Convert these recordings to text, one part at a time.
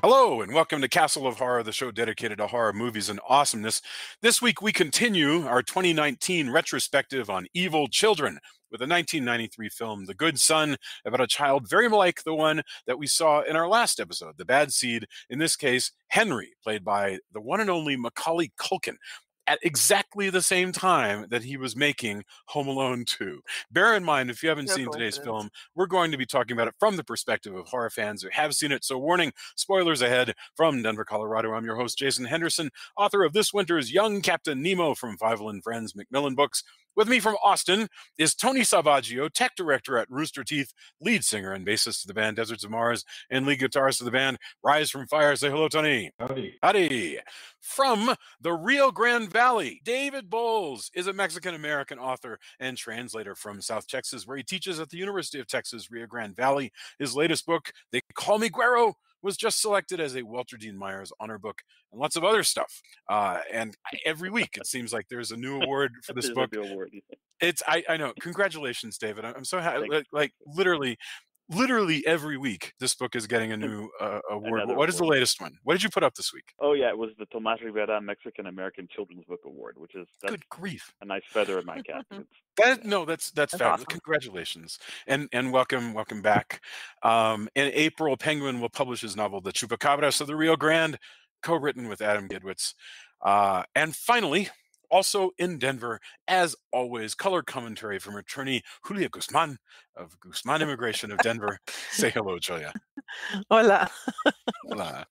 Hello, and welcome to Castle of Horror, the show dedicated to horror movies and awesomeness. This week, we continue our 2019 retrospective on evil children with a 1993 film, The Good Son, about a child very like the one that we saw in our last episode, The Bad Seed, in this case, Henry, played by the one and only Macaulay Culkin, at exactly the same time that he was making Home Alone 2. Bear in mind, if you haven't No seen today's coincidence. film, we're going to be talking about it from the perspective of horror fans who have seen it. So warning, spoilers ahead. From Denver, Colorado, I'm your host, Jason Henderson, author of this winter's Young Captain Nemo from Fievel and Friends Macmillan Books. With me from Austin is Tony Salvaggio, tech director at Rooster Teeth, lead singer and bassist of the band Deserts of Mars, and lead guitarist of the band Rise from Fire. Say hello, Tony. Howdy. Howdy. From the Rio Grande Valley, David Bowles is a Mexican-American author and translator from South Texas, where he teaches at the University of Texas, Rio Grande Valley. His latest book, They Call Me Guero, was just selected as a Walter Dean Myers honor book, and lots of other stuff. And every week, it seems like there's a new award for this book. I know. Congratulations, David. I'm so happy. Like literally every week, this book is getting a new award. What is the latest one? What did you put up this week? Oh yeah, it was the Tomas Rivera Mexican American Children's Book Award, which is good grief, a nice feather in my cap. That's fabulous. Awesome. Congratulations, and welcome back. In April, Penguin will publish his novel, The Chupacabras of the Rio Grande, co-written with Adam Gidwitz. And finally, also in Denver, as always, color commentary from attorney Julia Guzman of Guzman Immigration of Denver. Say hello, Julia. Hola. Hola.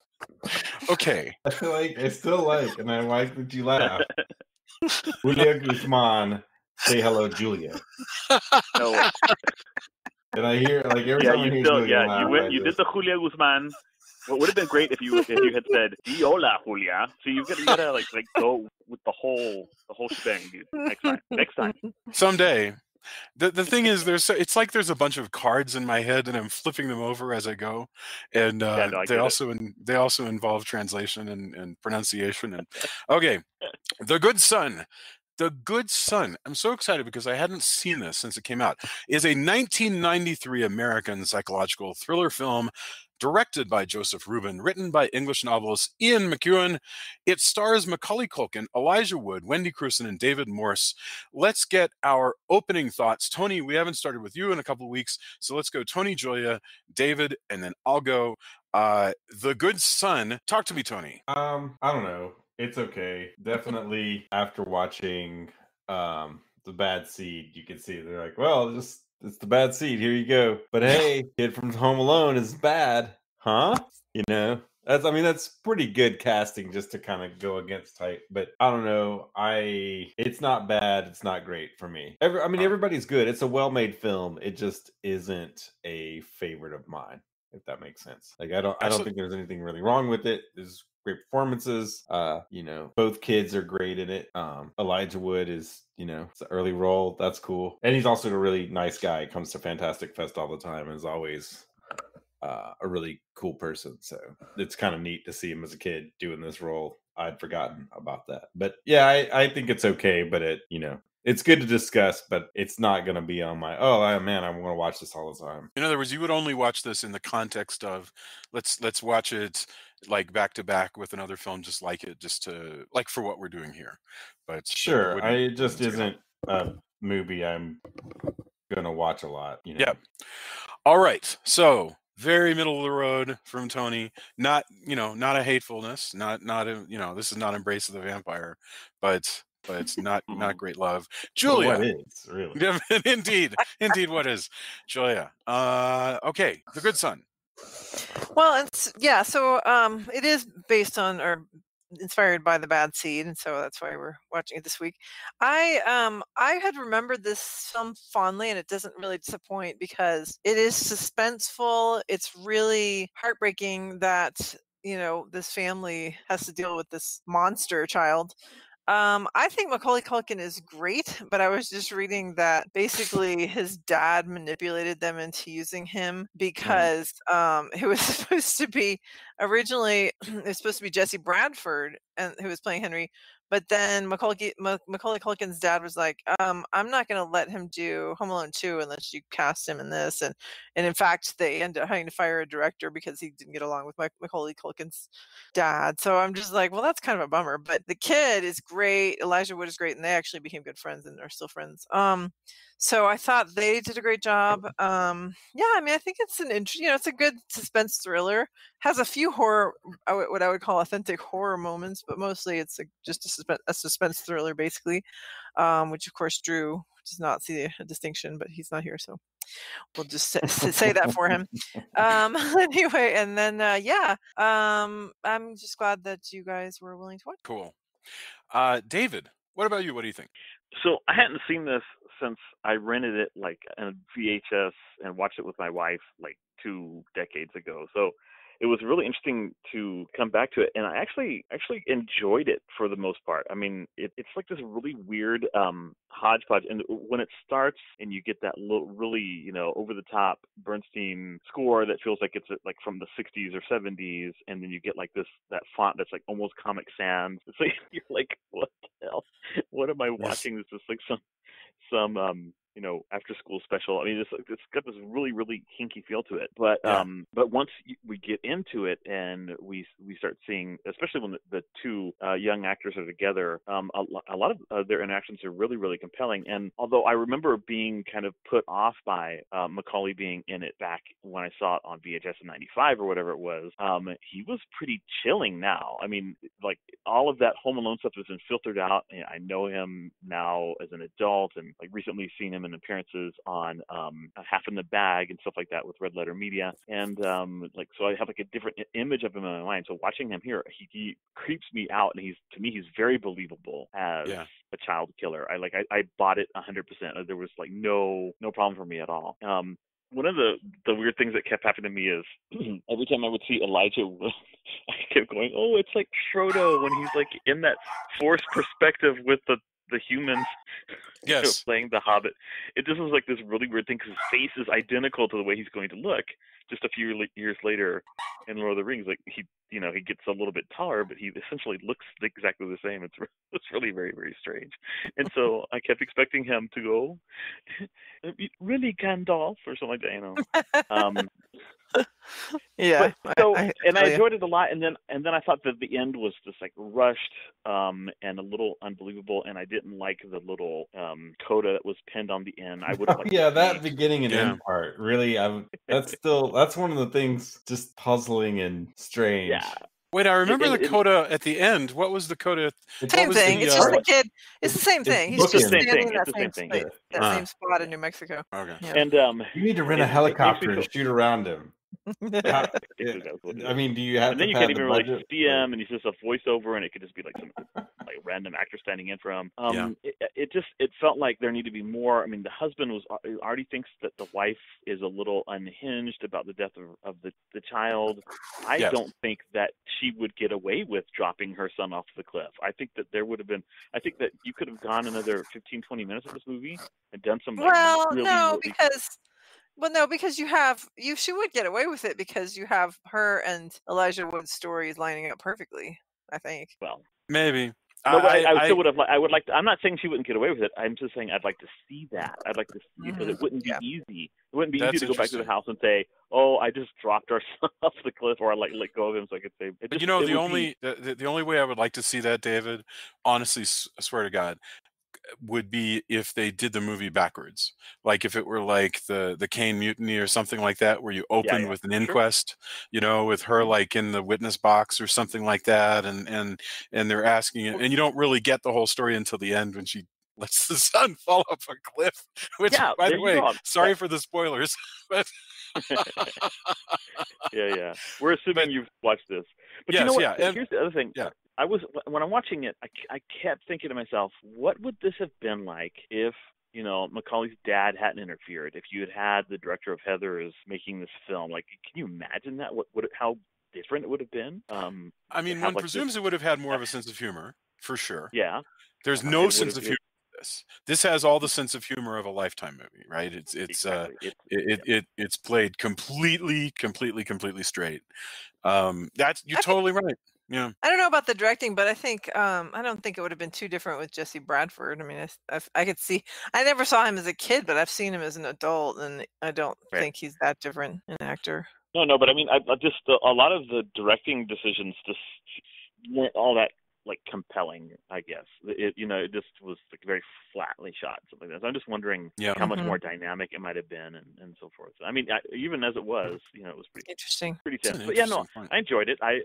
Okay. I still like, and I like that you laugh. Julia Guzman, say hello, Julia. No. And I hear every time I hear Julia laugh, you did the Julia Guzman. What would have been great if you had said "Hola, Julia." So you gotta like go with the whole shebang, dude. Next time. Someday. The thing is, it's like there's a bunch of cards in my head, and I'm flipping them over as I go, and they also involve translation and pronunciation. And okay, The Good Son. The Good Son, I'm so excited because I hadn't seen this since it came out, is a 1993 American psychological thriller film directed by Joseph Rubin, written by English novelist Ian McEwan. It stars Macaulay Culkin, Elijah Wood, Wendy Crewson, and David Morse. Let's get our opening thoughts. Tony, we haven't started with you in a couple of weeks, so let's go Tony, Julia, David, and then I'll go. The Good Son. Talk to me, Tony. I don't know. It's okay. Definitely after watching The Bad Seed, you can see they're like, well, it's The Bad Seed. Here you go. But hey, kid from Home Alone is bad, huh? You know, that's pretty good casting just to kind of go against type. But I don't know. It's not bad. It's not great for me. Everybody's good. It's a well-made film. It just isn't a favorite of mine, if that makes sense. Like I don't think there's anything really wrong with it. There's great performances. Both kids are great in it. Elijah Wood is, it's an early role. That's cool. And he's also a really nice guy. Comes to Fantastic Fest all the time and is always a really cool person. So it's kind of neat to see him as a kid doing this role. I'd forgotten about that. But yeah, I think it's okay, but it's good to discuss, but it's not going to be on my, I'm going to watch this all the time. In other words, you would only watch this in the context of let's watch it like back to back with another film just like it, just to like for what we're doing here. But sure, it just isn't a movie I'm going to watch a lot. Yeah. All right. So very middle of the road from Tony. Not a hatefulness. Not this is not Embrace of the Vampire, but it's not great love. Julia. What is, really? Indeed, what is? Julia. Okay, The Good Son. Well, so it is based on or inspired by The Bad Seed, and so that's why we're watching it this week. I had remembered this film fondly, and it doesn't really disappoint because it is suspenseful. It's really heartbreaking that this family has to deal with this monster child. I think Macaulay Culkin is great, but I was just reading that basically his dad manipulated them into using him because it was supposed to be originally it was supposed to be Jesse Bradford who was playing Henry, But then Macaulay Culkin's dad was like, I'm not going to let him do Home Alone 2 unless you cast him in this. And in fact, they ended up having to fire a director because he didn't get along with Macaulay Culkin's dad. So I'm just like, well, that's kind of a bummer. But the kid is great. Elijah Wood is great. And they actually became good friends and are still friends. So I thought they did a great job. Yeah, I mean, I think it's it's a good suspense thriller. Has a few what I would call authentic horror moments, but mostly it's just a suspense thriller, basically. Which of course Drew does not see a distinction, but he's not here, so we'll just say that for him. Anyway, and then I'm just glad that you guys were willing to watch. Cool. David, what about you? What do you think? So I hadn't seen this since I rented it like on VHS and watched it with my wife like 2 decades ago. So it was really interesting to come back to it, and I actually enjoyed it for the most part. I mean, it's like this really weird hodgepodge, and when it starts and you get that little really over the top Bernstein score that feels like it's like from the 60s or 70s, and then you get like that font that's like almost Comic Sans. It's like you're like, what the hell? What am I watching? This is like some after school special. I mean, it's got this really, really hinky feel to it. But once we get into it and we start seeing, especially when the two young actors are together, a lot of their interactions are really, really compelling. And although I remember being kind of put off by Macaulay being in it back when I saw it on VHS in '95 or whatever it was, he was pretty chilling now. I mean, like all of that Home Alone stuff has been filtered out. And I know him now as an adult, and like recently seen him in appearances on Half in the Bag and stuff like that with Red Letter Media, and so I have like a different image of him in my mind. So watching him here, he creeps me out, and to me he's very believable as a child killer. I bought it 100%. There was like no problem for me at all. One of the weird things that kept happening to me is every time I would see Elijah, I kept going, oh, it's like Frodo when he's like in that forced perspective with the humans playing the Hobbit. It just was like this really weird thing because his face is identical to the way he's going to look just a few years later in Lord of the Rings. Like he gets a little bit taller, but he essentially looks exactly the same. It's really very, very strange. And so I kept expecting him to go, really, Gandalf, or something like that, Yeah. I enjoyed it a lot, and then I thought that the end was just like rushed and a little unbelievable, and I didn't like the little coda that was pinned on the end. I would have liked that beginning and end part. Really, that's one of the things just puzzling and strange. Yeah. Wait, I remember the coda at the end. What was the coda? Same thing. It's just the kid. It's the same thing. He's just standing in that same spot in New Mexico. Okay. Yeah. And you need to rent a helicopter and shoot around him. I mean, do you have? And then to you can't even really budget? see him, and he's just a voiceover, and it could just be like some like random actor standing in for him. It felt like there needed to be more. I mean, the husband already thinks that the wife is a little unhinged about the death of the child. I don't think that she would get away with dropping her son off the cliff. I think that there would have been. I think that you could have gone another 15-20 minutes of this movie and done some. Because she would get away with it because you have her and Elijah Wood's stories lining up perfectly, I think. Well, maybe. No, I still would have. I would like to. I'm not saying she wouldn't get away with it. I'm just saying I'd like to see that. I'd like to see because it wouldn't be easy. It wouldn't be easy to go back to the house and say, "Oh, I just dropped our son off the cliff," or I let go of him so I could save. But the only way I would like to see that, David, honestly, I swear to God, would be if they did the movie backwards, like if it were like the Caine Mutiny or something like that, where you open with an inquest, with her like in the witness box or something like that, and they're asking it, and you don't really get the whole story until the end when she lets the son fall off a cliff. Which, by the way, sorry for the spoilers, but yeah. We're assuming you've watched this, but you know what? Here's the other thing. When I'm watching it, I kept thinking to myself, what would this have been like if Macaulay's dad hadn't interfered? If you had the director of Heathers making this film, like, can you imagine that? How different it would have been? I mean, one presumes it would have had more of a sense of humor, for sure. Yeah. There's no sense of humor. This has all the sense of humor of a Lifetime movie, right? It's played completely straight. You're totally right. Yeah. I don't know about the directing, but I think I don't think it would have been too different with Jesse Bradford. I mean, I could see. I never saw him as a kid, but I've seen him as an adult, and I don't think he's that different an actor. No, but I mean, I just a lot of the directing decisions just weren't all that like compelling. I guess it just was like very flatly shot, something like that. So I'm just wondering how much more dynamic it might have been, and so forth. I mean, even as it was, it was pretty interesting, pretty tense. But yeah, no, I enjoyed it. I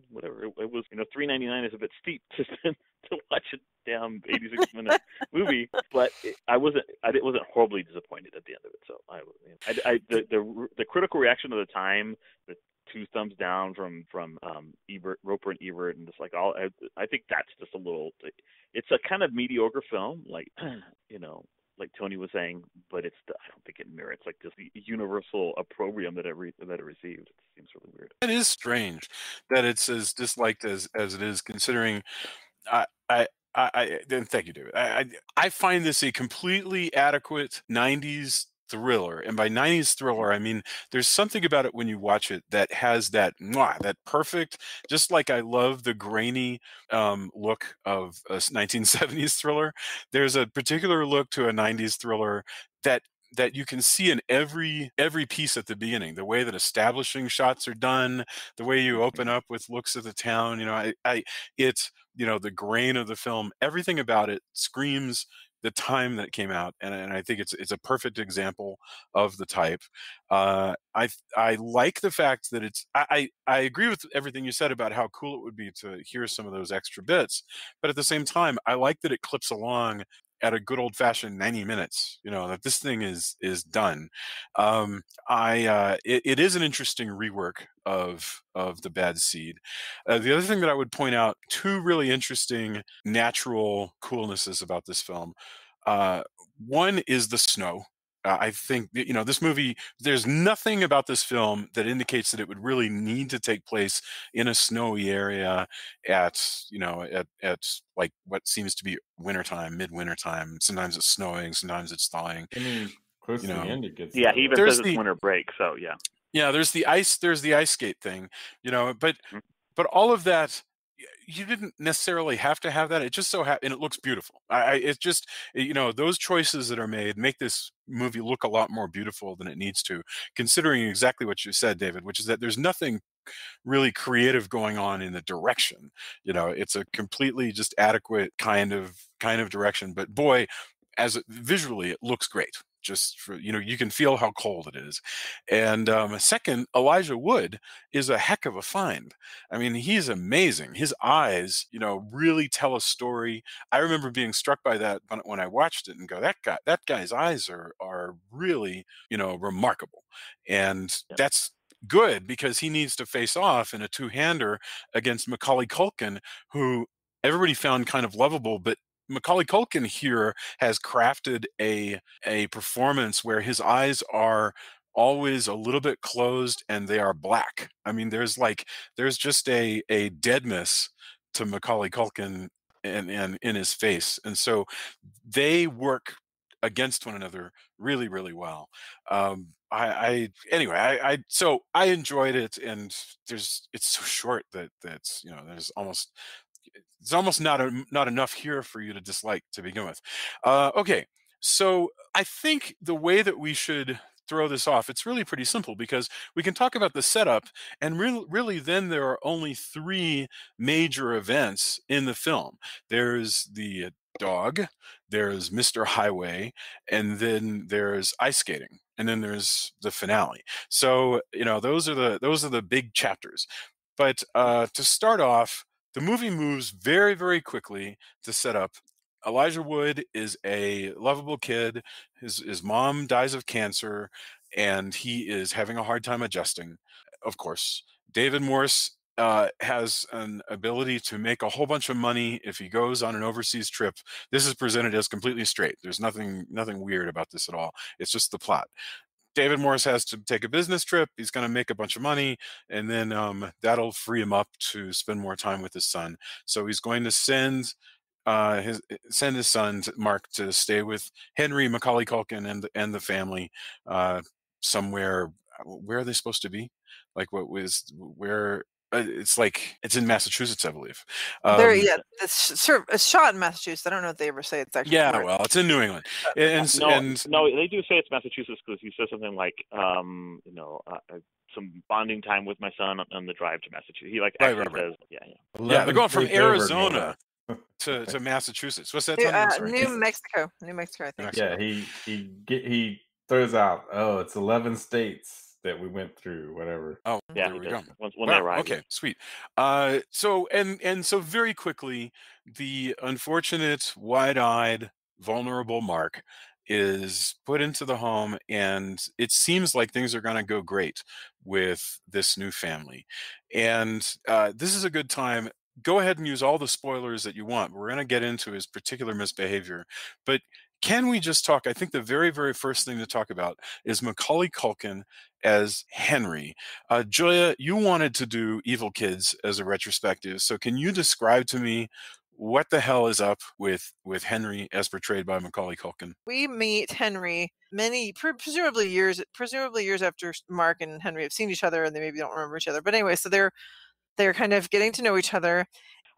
whatever. It was $3.99 is a bit steep to watch a damn 86-minute movie, but I wasn't horribly disappointed at the end of it. So the critical reaction of the time, the 2 thumbs down from Roper and Ebert, and just like all, I think that's just a little. It's a kind of mediocre film, like like Tony was saying, but I don't think it merits like just the universal opprobrium that it received. It seems really weird. It is strange that it's as disliked as it is, considering then thank you, David. I find this a completely adequate 90s thriller. And by 90s thriller, I mean there's something about it when you watch it that has that perfect, just like I love the grainy look of a 1970s thriller. There's a particular look to a 90s thriller that you can see in every piece at the beginning, the way that establishing shots are done, the way you open up with looks at the town. It's the grain of the film, everything about it screams the time that it came out, and I think it's a perfect example of the type. I like the fact that I agree with everything you said about how cool it would be to hear some of those extra bits, but at the same time, I like that it clips along at a good old-fashioned 90 minutes. That this thing is done. It is an interesting rework of the Bad Seed. The other thing that I would point out, 2 really interesting natural coolnesses about this film. One is the snow. I think this movie, there's nothing about this film that indicates that it would really need to take place in a snowy area at like what seems to be wintertime, midwinter time. Sometimes it's snowing, sometimes it's thawing. I mean, close to the end it gets. Yeah, he even says it's winter break, so yeah. Yeah, there's the ice skate thing, but all of that, you didn't necessarily have to have that. It just so happened, and it looks beautiful. It's just, those choices that are made make this movie look a lot more beautiful than it needs to, considering exactly what you said, David, which is that there's nothing really creative going on in the direction. It's a completely just adequate kind of direction. But boy, visually, it looks great. Just for you can feel how cold it is. And second, Elijah Wood is a heck of a find. I mean, he's amazing. His eyes, really tell a story. I remember being struck by that when I watched it and go, that guy's eyes are really, remarkable. And that's good, because he needs to face off in a 2-hander against Macaulay Culkin, who everybody found kind of lovable, but Macaulay Culkin here has crafted a performance where his eyes are always a little bit closed and they are black. I mean, there's just a deadness to Macaulay Culkin and in his face, and so they work against one another really, really well. So I enjoyed it, and it's so short that there's almost not enough here for you to dislike to begin with. Okay, so I think the way that we should throw this off, it's really pretty simple, because we can talk about the setup, and really then there are only 3 major events in the film. There's the dog, there's Mr. Highway, and then there's ice skating, and then there's the finale. So those are the big chapters. But to start off, the movie moves very, very quickly to set up. Elijah Wood is a lovable kid. His mom dies of cancer, and he is having a hard time adjusting. Of course, David Morse has an ability to make a whole bunch of money if he goes on an overseas trip. This is presented as completely straight. There's nothing weird about this at all. It's just the plot. David Morse has to take a business trip. He's going to make a bunch of money, and then that'll free him up to spend more time with his son. So he's going to send his son Mark to stay with Henry, Macaulay Culkin, and the family somewhere. Where are they supposed to be? Like, where it's like it's in Massachusetts, I believe. It's shot in Massachusetts. I don't know if they ever say it's actually. Yeah, well, it's in New England, no, they do say it's Massachusetts because he says something like, some bonding time with my son on the drive to Massachusetts. He actually says, yeah, they're going from Arizona to Massachusetts. What's that? New Mexico, I think. Yeah, he throws out, it's 11 states that we went through, whatever. Oh, yeah, there we go. When they arrive. Okay, sweet. So very quickly, the unfortunate, wide-eyed, vulnerable Mark is put into the home, and it seems like things are going to go great with this new family. And this is a good time. Go ahead and use all the spoilers that you want. We're going to get into his particular misbehavior, but can we just talk? I think the very, very first thing to talk about is Macaulay Culkin as Henry. Julia, you wanted to do Evil Kids as a retrospective, so can you describe to me what the hell is up with Henry as portrayed by Macaulay Culkin? We meet Henry presumably years after Mark and Henry have seen each other, and they maybe don't remember each other. But anyway, so they're kind of getting to know each other.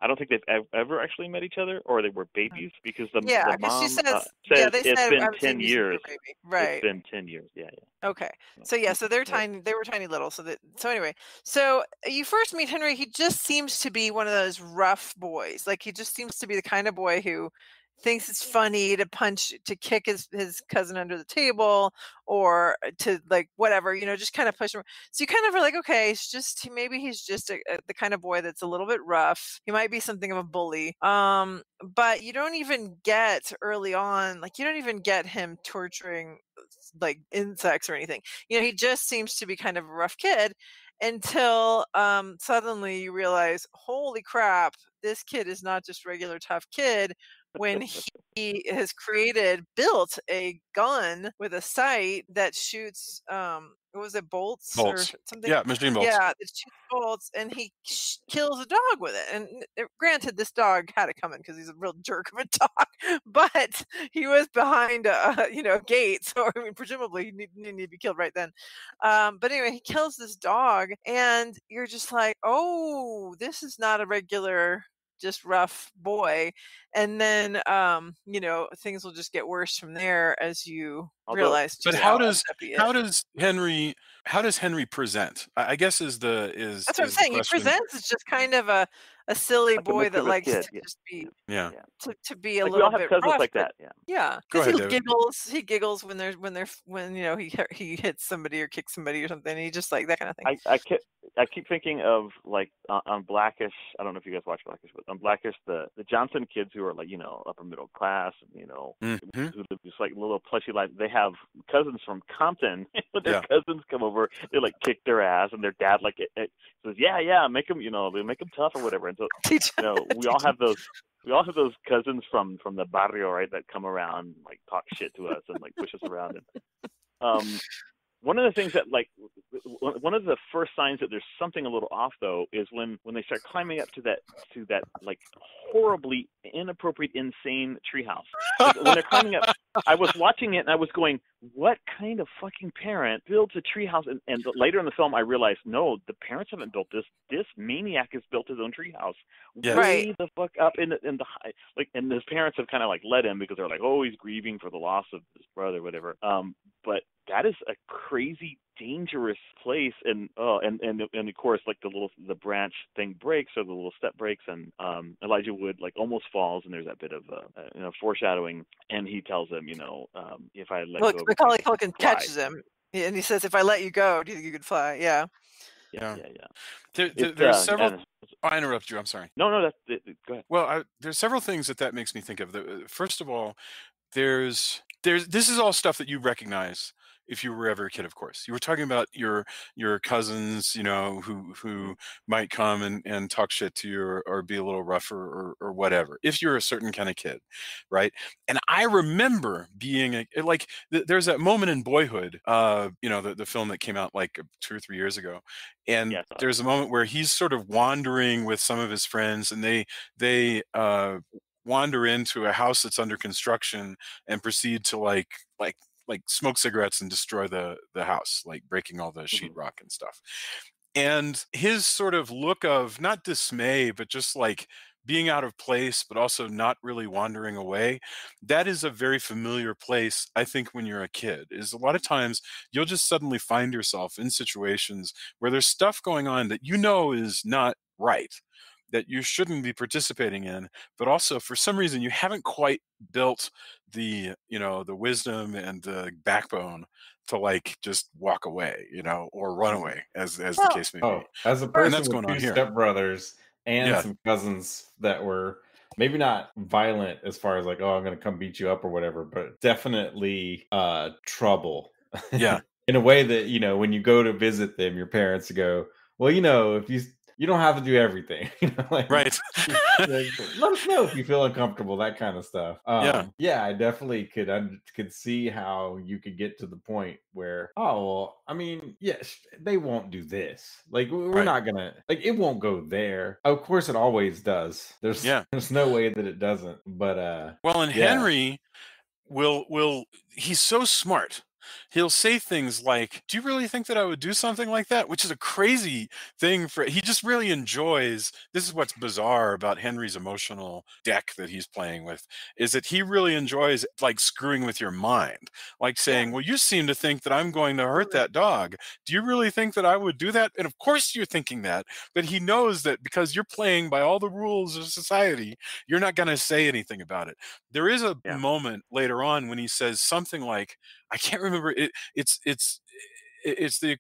I don't think they've ever actually met each other, or they were babies, because the mom she says it's been 10 years. Right. It's been 10 years. Yeah. Okay. So so they're tiny. They were tiny little. So anyway, so you first meet Henry. He just seems to be one of those rough boys. Like, he just seems to be the kind of boy who thinks it's funny to kick his cousin under the table, or to whatever, just kind of push him. So you kind of are like, okay, maybe he's just the kind of boy that's a little bit rough. He might be something of a bully. But you don't even get early on, you don't even get him torturing insects or anything. He just seems to be kind of a rough kid, until suddenly you realize, holy crap, this kid is not just regular tough kid, when he has built a gun with a sight that shoots what was it, bolts or something? Yeah, machine bolts. Yeah, it shoots bolts, and he kills a dog with it. And granted, this dog had it coming because he's a real jerk of a dog, but he was behind a gate, so presumably he didn't need to be killed right then. But anyway, he kills this dog, and you're just like, oh, this is not a regular just rough boy. And then things will just get worse from there as you realize. But how does Henry present? I guess is that's what I'm saying. He presents as just kind of a silly boy that likes to just be to be a little bit rough, like that. Yeah, because he giggles when he hits somebody or kicks somebody or something. He just like that kind of thing. I keep thinking of on Blackish. I don't know if you guys watch Blackish, but on Blackish, the Johnson kids who are upper middle class, who live just little plushy life. They have cousins from Compton. When their cousins come over, they kick their ass, and their dad says, "Yeah, make them, they make them tough or whatever." And so we all have those cousins from the barrio, right, that come around, talk shit to us and push us around. And one of the things that one of the first signs that there's something a little off, though, is when they start climbing up to that horribly inappropriate, insane treehouse. When they're climbing up, I was watching it and I was going, what kind of fucking parent builds a treehouse? And later in the film, I realized, no, the parents haven't built this. This maniac has built his own treehouse. Yes. Way the fuck up in the and his parents have kind of let him, because they're oh, he's grieving for the loss of his brother, whatever. But that is a crazy, dangerous place, and of course, the branch thing breaks, or the little step breaks, and Elijah Wood almost falls, and there's that bit of foreshadowing, and he tells him, if I let go, Macaulay Culkin catches him, and he says, "If I let you go, do you think you could fly?" Yeah. There's several. I interrupt you. I'm sorry. No, that's go ahead. Well, there's several things that makes me think of. First of all, this is all stuff that you recognize if you were ever a kid. Of course, you were talking about your cousins, who might come and talk shit to you, or be a little rougher or whatever, if you're a certain kind of kid, right? And I remember being there's that moment in Boyhood, the film that came out 2 or 3 years ago, and there's a moment where he's sort of wandering with some of his friends, and they wander into a house that's under construction and proceed to smoke cigarettes and destroy the house, breaking all the sheetrock and stuff. And his sort of look of not dismay, but just like being out of place, but also not really wandering away. That is a very familiar place, I think, when you're a kid. Is a lot of times you'll just suddenly find yourself in situations where there's stuff going on that you know is not right, that you shouldn't be participating in, but also for some reason you haven't quite built the, the wisdom and the backbone to like just walk away, or run away, as the case may be. As a And person that's with going on 2 here. stepbrothers and Yeah. some cousins that were maybe not violent as far as like, oh, I'm going to come beat you up or whatever, but definitely trouble. Yeah. In a way that, when you go to visit them, your parents go, well, if you don't have to do everything, like, Right. like, let us know if you feel uncomfortable, that kind of stuff. Yeah, I definitely could see how you could get to the point where, oh, well, I mean, yes, they won't do this. Like, we're not gonna, like, it won't go there. Of course, it always does. There's no way that it doesn't. But well, and Henry will he's so smart. He'll say things like, do you really think that I would do something like that? Which is a crazy thing he just really enjoys. This is what's bizarre about Henry's emotional deck that he's playing with, is that he really enjoys like screwing with your mind, like saying, well, you seem to think that I'm going to hurt that dog. Do you really think that I would do that? And of course you're thinking that, but he knows that because you're playing by all the rules of society, you're not going to say anything about it. There is a moment later on when he says something like, I can't remember it.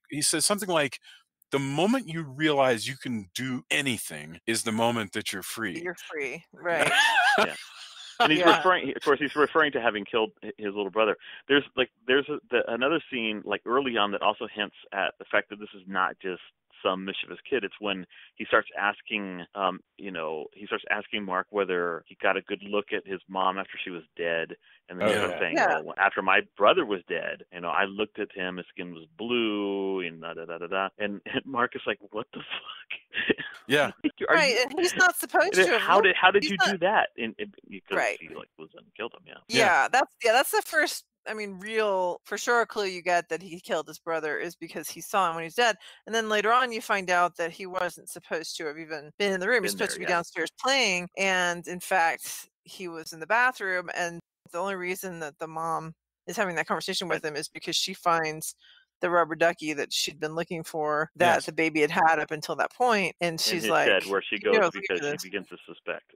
He says something like, the moment you realize you can do anything is the moment that you're free. You're free, right? Yeah. And he's referring to having killed his little brother. There's another scene like early on that also hints at the fact that this is not just some mischievous kid. It's when he starts asking, Mark whether he got a good look at his mom after she was dead, and then he starts saying, after my brother was dead, I looked at him, his skin was blue, and da da da da da, and Mark is like, what the fuck? Yeah, right. And he's not supposed to. How did you do that? Because he was and killed him. Yeah. That's the first. I mean, real for sure clue you get that he killed his brother is because he saw him when he's dead, and then later on you find out that he wasn't supposed to have even been in the room. He's supposed to be downstairs playing, and in fact he was in the bathroom. And the only reason that the mom is having that conversation with him is because she finds the rubber ducky that she'd been looking for, that the baby had up until that point, and she's like, bed where she goes because she begins to suspect.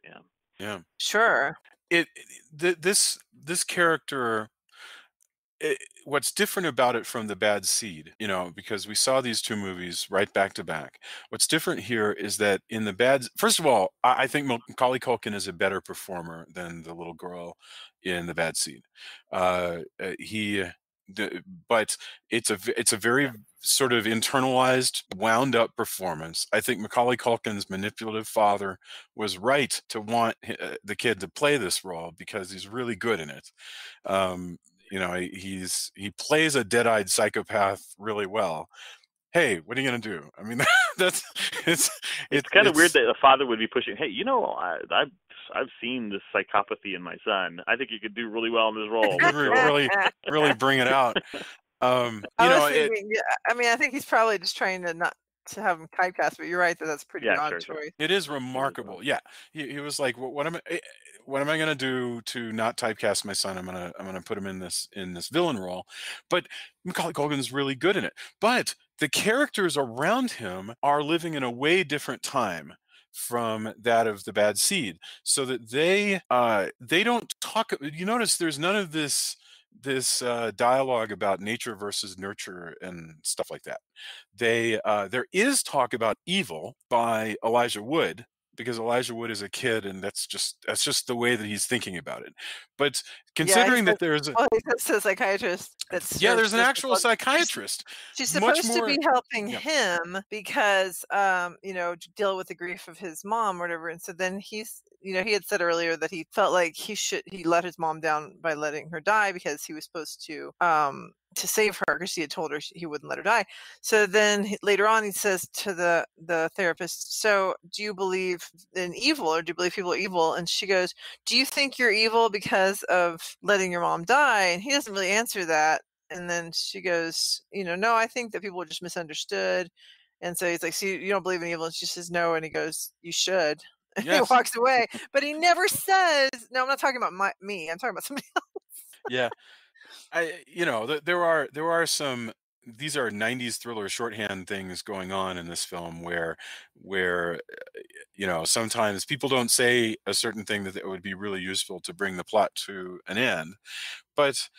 Yeah. Sure. This character. What's different about it from The Bad Seed, because we saw these two movies right back to back. What's different here is that in first of all, I think Macaulay Culkin is a better performer than the little girl in The Bad Seed. But it's a very sort of internalized, wound up performance. I think Macaulay Culkin's manipulative father was right to want the kid to play this role because he's really good in it. He plays a dead-eyed psychopath really well. Hey, what are you gonna do? I mean, it's kind of weird that a father would be pushing. Hey, I've seen this psychopathy in my son. I think you could do really well in this role. really bring it out. I think he's probably just trying to not to have him typecast, but you're right that's pretty odd choice. It is remarkable. Yeah, he was like, what am I going to do to not typecast my son? I'm gonna put him in this villain role. But Macaulay Culkin is really good in it. But the characters around him are living in a way different time from that of The Bad Seed, so that they don't talk. You notice there's none of this dialogue about nature versus nurture and stuff like that. There is talk about evil by Elijah Wood, because Elijah Wood is a kid, and that's just the way that he's thinking about it. But considering that there's he's a psychiatrist. There's an actual psychiatrist. She's supposed to be helping him because deal with the grief of his mom or whatever. And so then he had said earlier that he felt like he let his mom down by letting her die because he was supposed to save her, because he had told her he wouldn't let her die. So then later on he says to the therapist, so do you believe in evil, or do you believe people are evil? And she goes, do you think you're evil because of letting your mom die? And he doesn't really answer that. And then she goes, no, I think that people are just misunderstood. And so he's like, so you don't believe in evil? And she says, no. And he goes, you should. And Yes. he walks away. But he never says, no, I'm not talking about me. I'm talking about somebody else. Yeah. There are some, these are 90s thriller shorthand things going on in this film where sometimes people don't say a certain thing that would be really useful to bring the plot to an end. But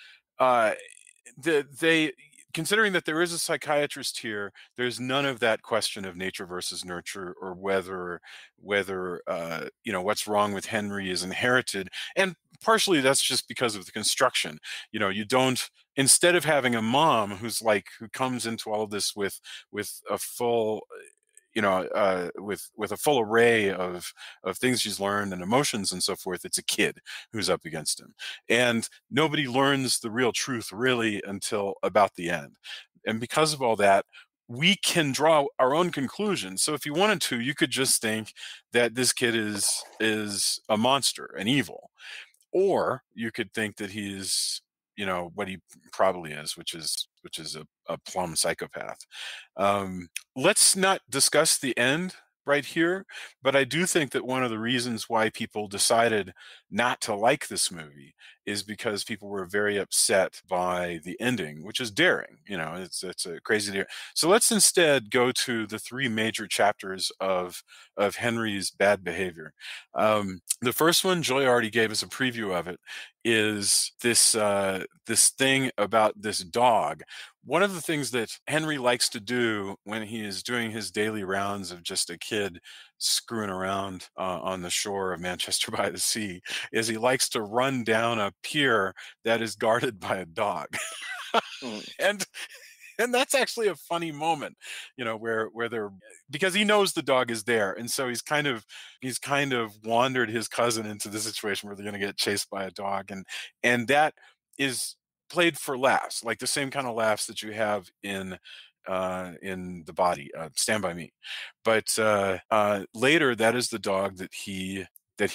they considering that there is a psychiatrist here, there's none of that question of nature versus nurture, or whether what's wrong with Henry is inherited. And partially that's just because of the construction. You don't, instead of having a mom who comes into all of this with a full with a full array of things she's learned and emotions and so forth, it's a kid who's up against him, and nobody learns the real truth really until about the end. And because of all that, we can draw our own conclusions. So if you wanted to, you could just think that this kid is a monster, an evil, or you could think that he's what he probably is, which is a plumb psychopath. Let's not discuss the end right here, but I do think that one of the reasons why people decided not to like this movie is because people were very upset by the ending, which is daring. It's a crazy daring. So let's instead go to the 3 major chapters of Henry's bad behavior. The first one, Joy already gave us a preview of it, is this thing about this dog. One of the things that Henry likes to do when he is doing his daily rounds of just a kid screwing around on the shore of Manchester by the Sea is he likes to run down a pier that is guarded by a dog. And that's actually a funny moment, where they're, because he knows the dog is there, and so he's kind of wandered his cousin into the situation where they're going to get chased by a dog, and that is played for laughs, like the same kind of laughs that you have in The Body, Stand By Me. But later, that is the dog that he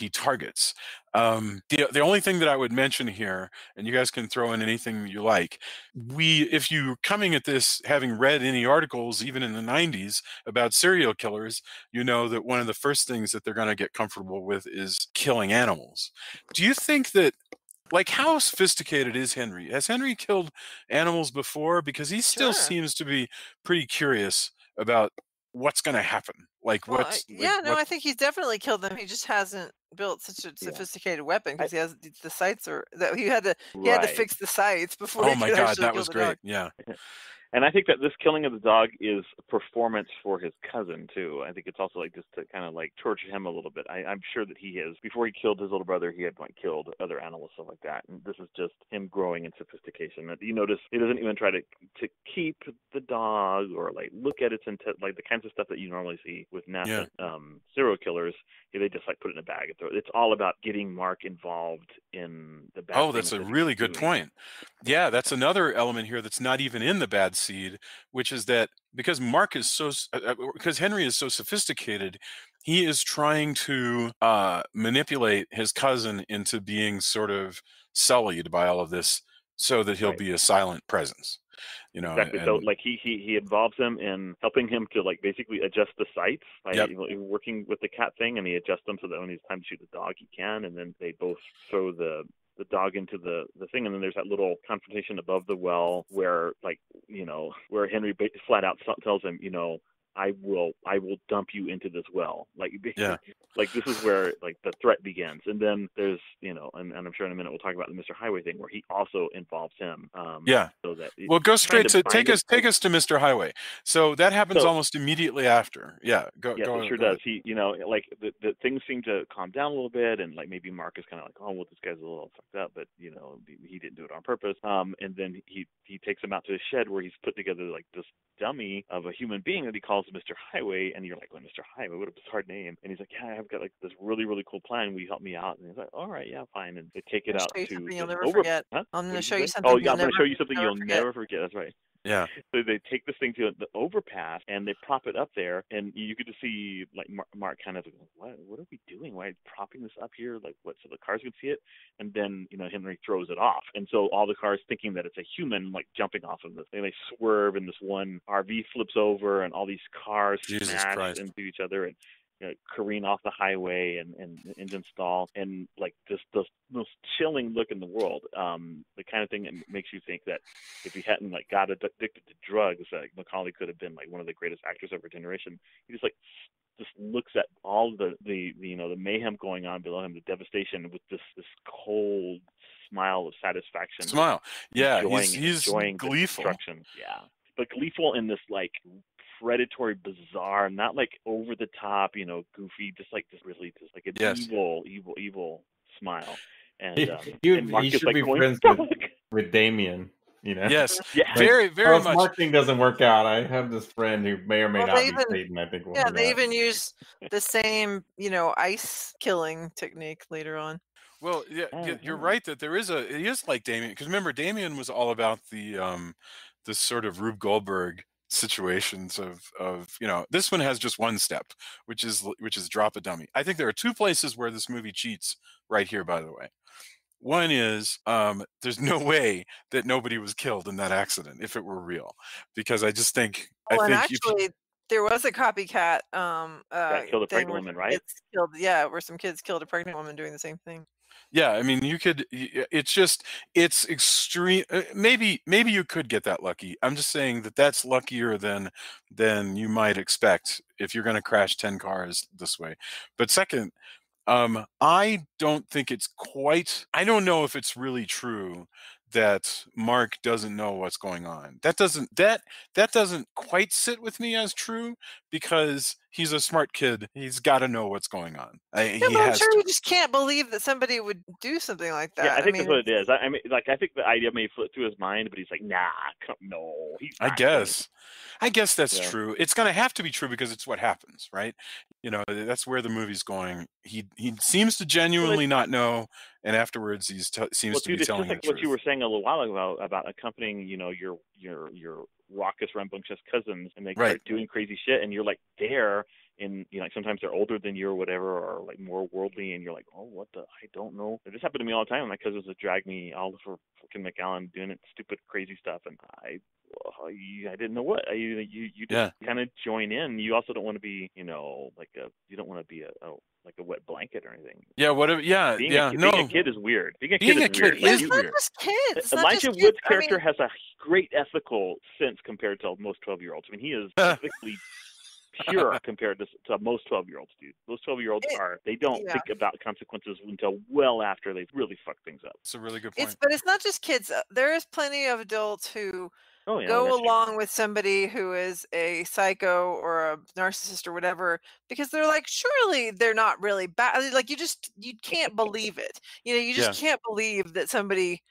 targets. The only thing that I would mention here, and you guys can throw in anything you like, if you're coming at this having read any articles, even in the 90s, about serial killers, you know that one of the first things that they're going to get comfortable with is killing animals. Do you think that, how sophisticated is Henry? Has Henry killed animals before? Because he still seems to be pretty curious about what's going to happen. I think he's definitely killed them. He just hasn't built such a sophisticated weapon, because he has the sights that he had to fix the sights before. Oh my God, that was great. Yeah. And I think that this killing of the dog is a performance for his cousin too. I think it's also just to kind of torture him a little bit. I'm sure that he has, before he killed his little brother, he had killed other animals, stuff like that. And this is just him growing in sophistication. And you notice he doesn't even try to keep the dog or look at its intent, the kinds of stuff that you normally see with nasty serial killers. They just put it in a bag and throw it. It's all about getting Mark involved in the bad. Oh, that's a really good point. Yeah, that's another element here that's not even in the bad seed, which is that because because Henry is so sophisticated, he is trying to manipulate his cousin into being sort of sullied by all of this, so that he'll be a silent presence. Exactly. So he involves him in helping him to basically adjust the sights by working with the cat thing, and he adjusts them so that when it's time to shoot the dog, he can, and then they both throw the dog into the thing, and then there's that little confrontation above the well where where Henry flat out tells him, I will dump you into this well. This is where the threat begins. And then there's, and I'm sure in a minute we'll talk about the Mr. Highway thing where he also involves him. So that well, go straight to take us to Mr. Highway. So that happens almost immediately after. Yeah, go. Yeah, it sure does. He, the things seem to calm down a little bit, and maybe Mark is kind of oh, well, this guy's a little fucked up, but he didn't do it on purpose. And then he takes him out to his shed where he's put together this dummy of a human being that he calls Mr. Highway, and you're well, Mr. Highway, what a bizarre name. And he's like, yeah, I've got this really, really cool plan. Will you help me out? And he's like, all right, yeah, fine. And they take it out to you'll never forget. Huh? I'm going to show you something. Oh, yeah, I'm going to show you something you'll never forget. That's right. Yeah. So they take this thing to the overpass and they prop it up there, and you get to see like Mark kind of, what are we doing? Why are we propping this up here? Like what? So the cars can see it, and then Henry throws it off, and so all the cars thinking that it's a human like jumping off of this, and they swerve, and this one RV flips over, and all these cars smash into each other, and careen off the highway, and the engine stall, and like just the most chilling look in the world. The kind of thing that makes you think that if he hadn't like got addicted to drugs, like Macaulay could have been like one of the greatest actors of our generation. He just looks at all the mayhem going on below him, the devastation, with this cold smile of satisfaction. Yeah, he's enjoying gleeful. The destruction. Yeah, but gleeful in this like predatory, bizarre, not like over the top, goofy, just like an evil smile. And he should be friends with Damien. Yes, yeah, very much. Marketing doesn't work out. I have this friend who may or may not be Satan. I think. Yeah, they even use the same, ice killing technique later on. Well, yeah, you're right that it is like Damien, because remember Damien was all about this sort of Rube Goldberg situations of this one has just one step, which is drop a dummy. I think there are two places where this movie cheats right here, by the way. One is there's no way that nobody was killed in that accident if it were real, because I just think there was a copycat that killed a pregnant woman, right? Where some kids killed a pregnant woman doing the same thing. Yeah, I mean, it's extreme. Maybe you could get that lucky. I'm just saying that's luckier than you might expect if you're going to crash 10 cars this way. But second, I don't think I don't know if it's really true that Mark doesn't know what's going on. That doesn't quite sit with me as true, because he's a smart kid. He's got to know what's going on. I'm sure you just can't believe that somebody would do something like that. Yeah, I think that's what it is. I mean, like, I think the idea may flip through his mind, but he's like, nah, no. I guess that's true. It's going to have to be true because it's what happens, right? That's where the movie's going. He seems to genuinely not know, and afterwards he seems to be telling the truth. What you were saying a little while ago about accompanying, your raucous, rambunctious cousins, and they start doing crazy shit, and you're like there, and sometimes they're older than you or whatever, or like more worldly, and you're like, oh, I don't know. It just happened to me all the time. My cousins would drag me all over fucking McAllen doing it, stupid, crazy stuff, and I didn't know what. You just kind of join in. You also don't want to be, you don't want to be like a wet blanket or anything. Yeah, whatever. Yeah, being a kid is weird. Being a kid is weird. It's not just kids. Elijah Wood's character has a great ethical sense compared to most 12-year-olds. I mean, he is ethically pure compared to most 12-year-olds, dude. Most 12-year-olds they don't think about consequences until well after they've really fucked things up. It's a really good point. But it's not just kids. There is plenty of adults who go along with somebody who is a psycho or a narcissist or whatever, because they're like, surely they're not really bad. Like, you can't believe it. You just can't believe that somebody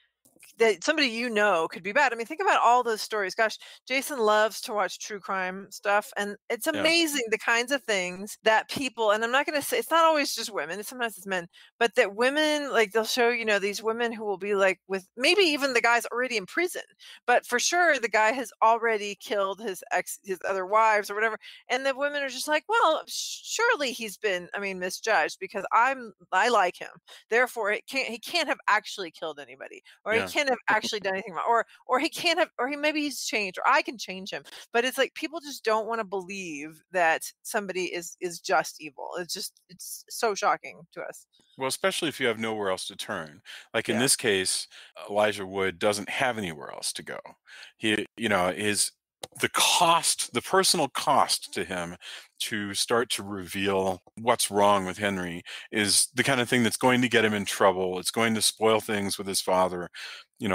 could be bad. I mean, think about all those stories. Gosh, Jason loves to watch true crime stuff, and it's amazing the kinds of things that people, and I'm not going to say, it's not always just women, sometimes it's men, but that women, like, they'll show, these women who will be like, with maybe even the guy's already in prison, but for sure the guy has already killed his other wives or whatever, and the women are just like, well, surely he's been, misjudged, because I like him, therefore he can't have actually killed anybody, or he can't have actually done anything wrong, or he can't have, or maybe he's changed, or I can change him. But it's like, people just don't want to believe that somebody is just evil. It's so shocking to us. Well, especially if you have nowhere else to turn. Like in this case, Elijah Wood doesn't have anywhere else to go. He, the personal cost to him to start to reveal what's wrong with Henry is the kind of thing that's going to get him in trouble. It's going to spoil things with his father.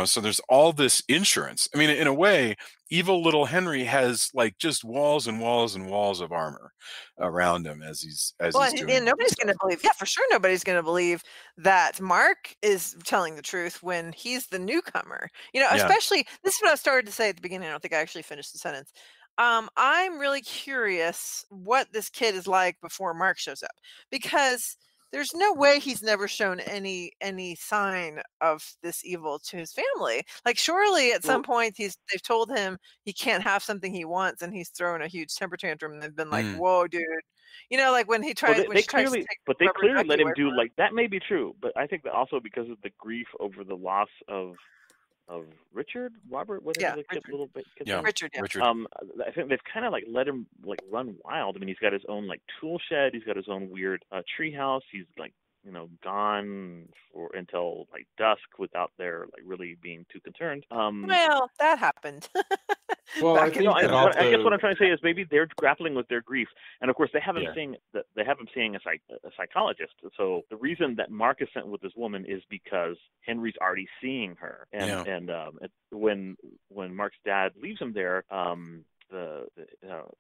So there's all this insurance. I mean, in a way, evil little Henry has like just walls and walls and walls of armor around him as he's doing. And nobody's going to believe. Yeah, for sure, nobody's going to believe that Mark is telling the truth when he's the newcomer. Especially, this is what I started to say at the beginning. I don't think I actually finished the sentence. I'm really curious what this kid is like before Mark shows up, because there's no way he's never shown any sign of this evil to his family. Like, surely at some point they've told him he can't have something he wants, and he's thrown a huge temper tantrum, and they've been like, "Whoa, dude!" You know, like when he tries, when she tries to take but they rubber clearly ducky let him away do from like that. May be true, but I think that also because of the grief over the loss of Robert, whatever the kid, little kid's name. Richard. Yeah. Richard. I think they've kind of like let him like run wild. I mean, he's got his own like tool shed. He's got his own weird tree house. He's like, you know, gone until like dusk without their like really being too concerned. Well, that happened. Well, I think I guess what I'm trying to say is maybe they're grappling with their grief, and of course they have him seeing a psychologist. So the reason that Mark is sent with this woman is because Henry's already seeing her, and when Mark's dad leaves him there,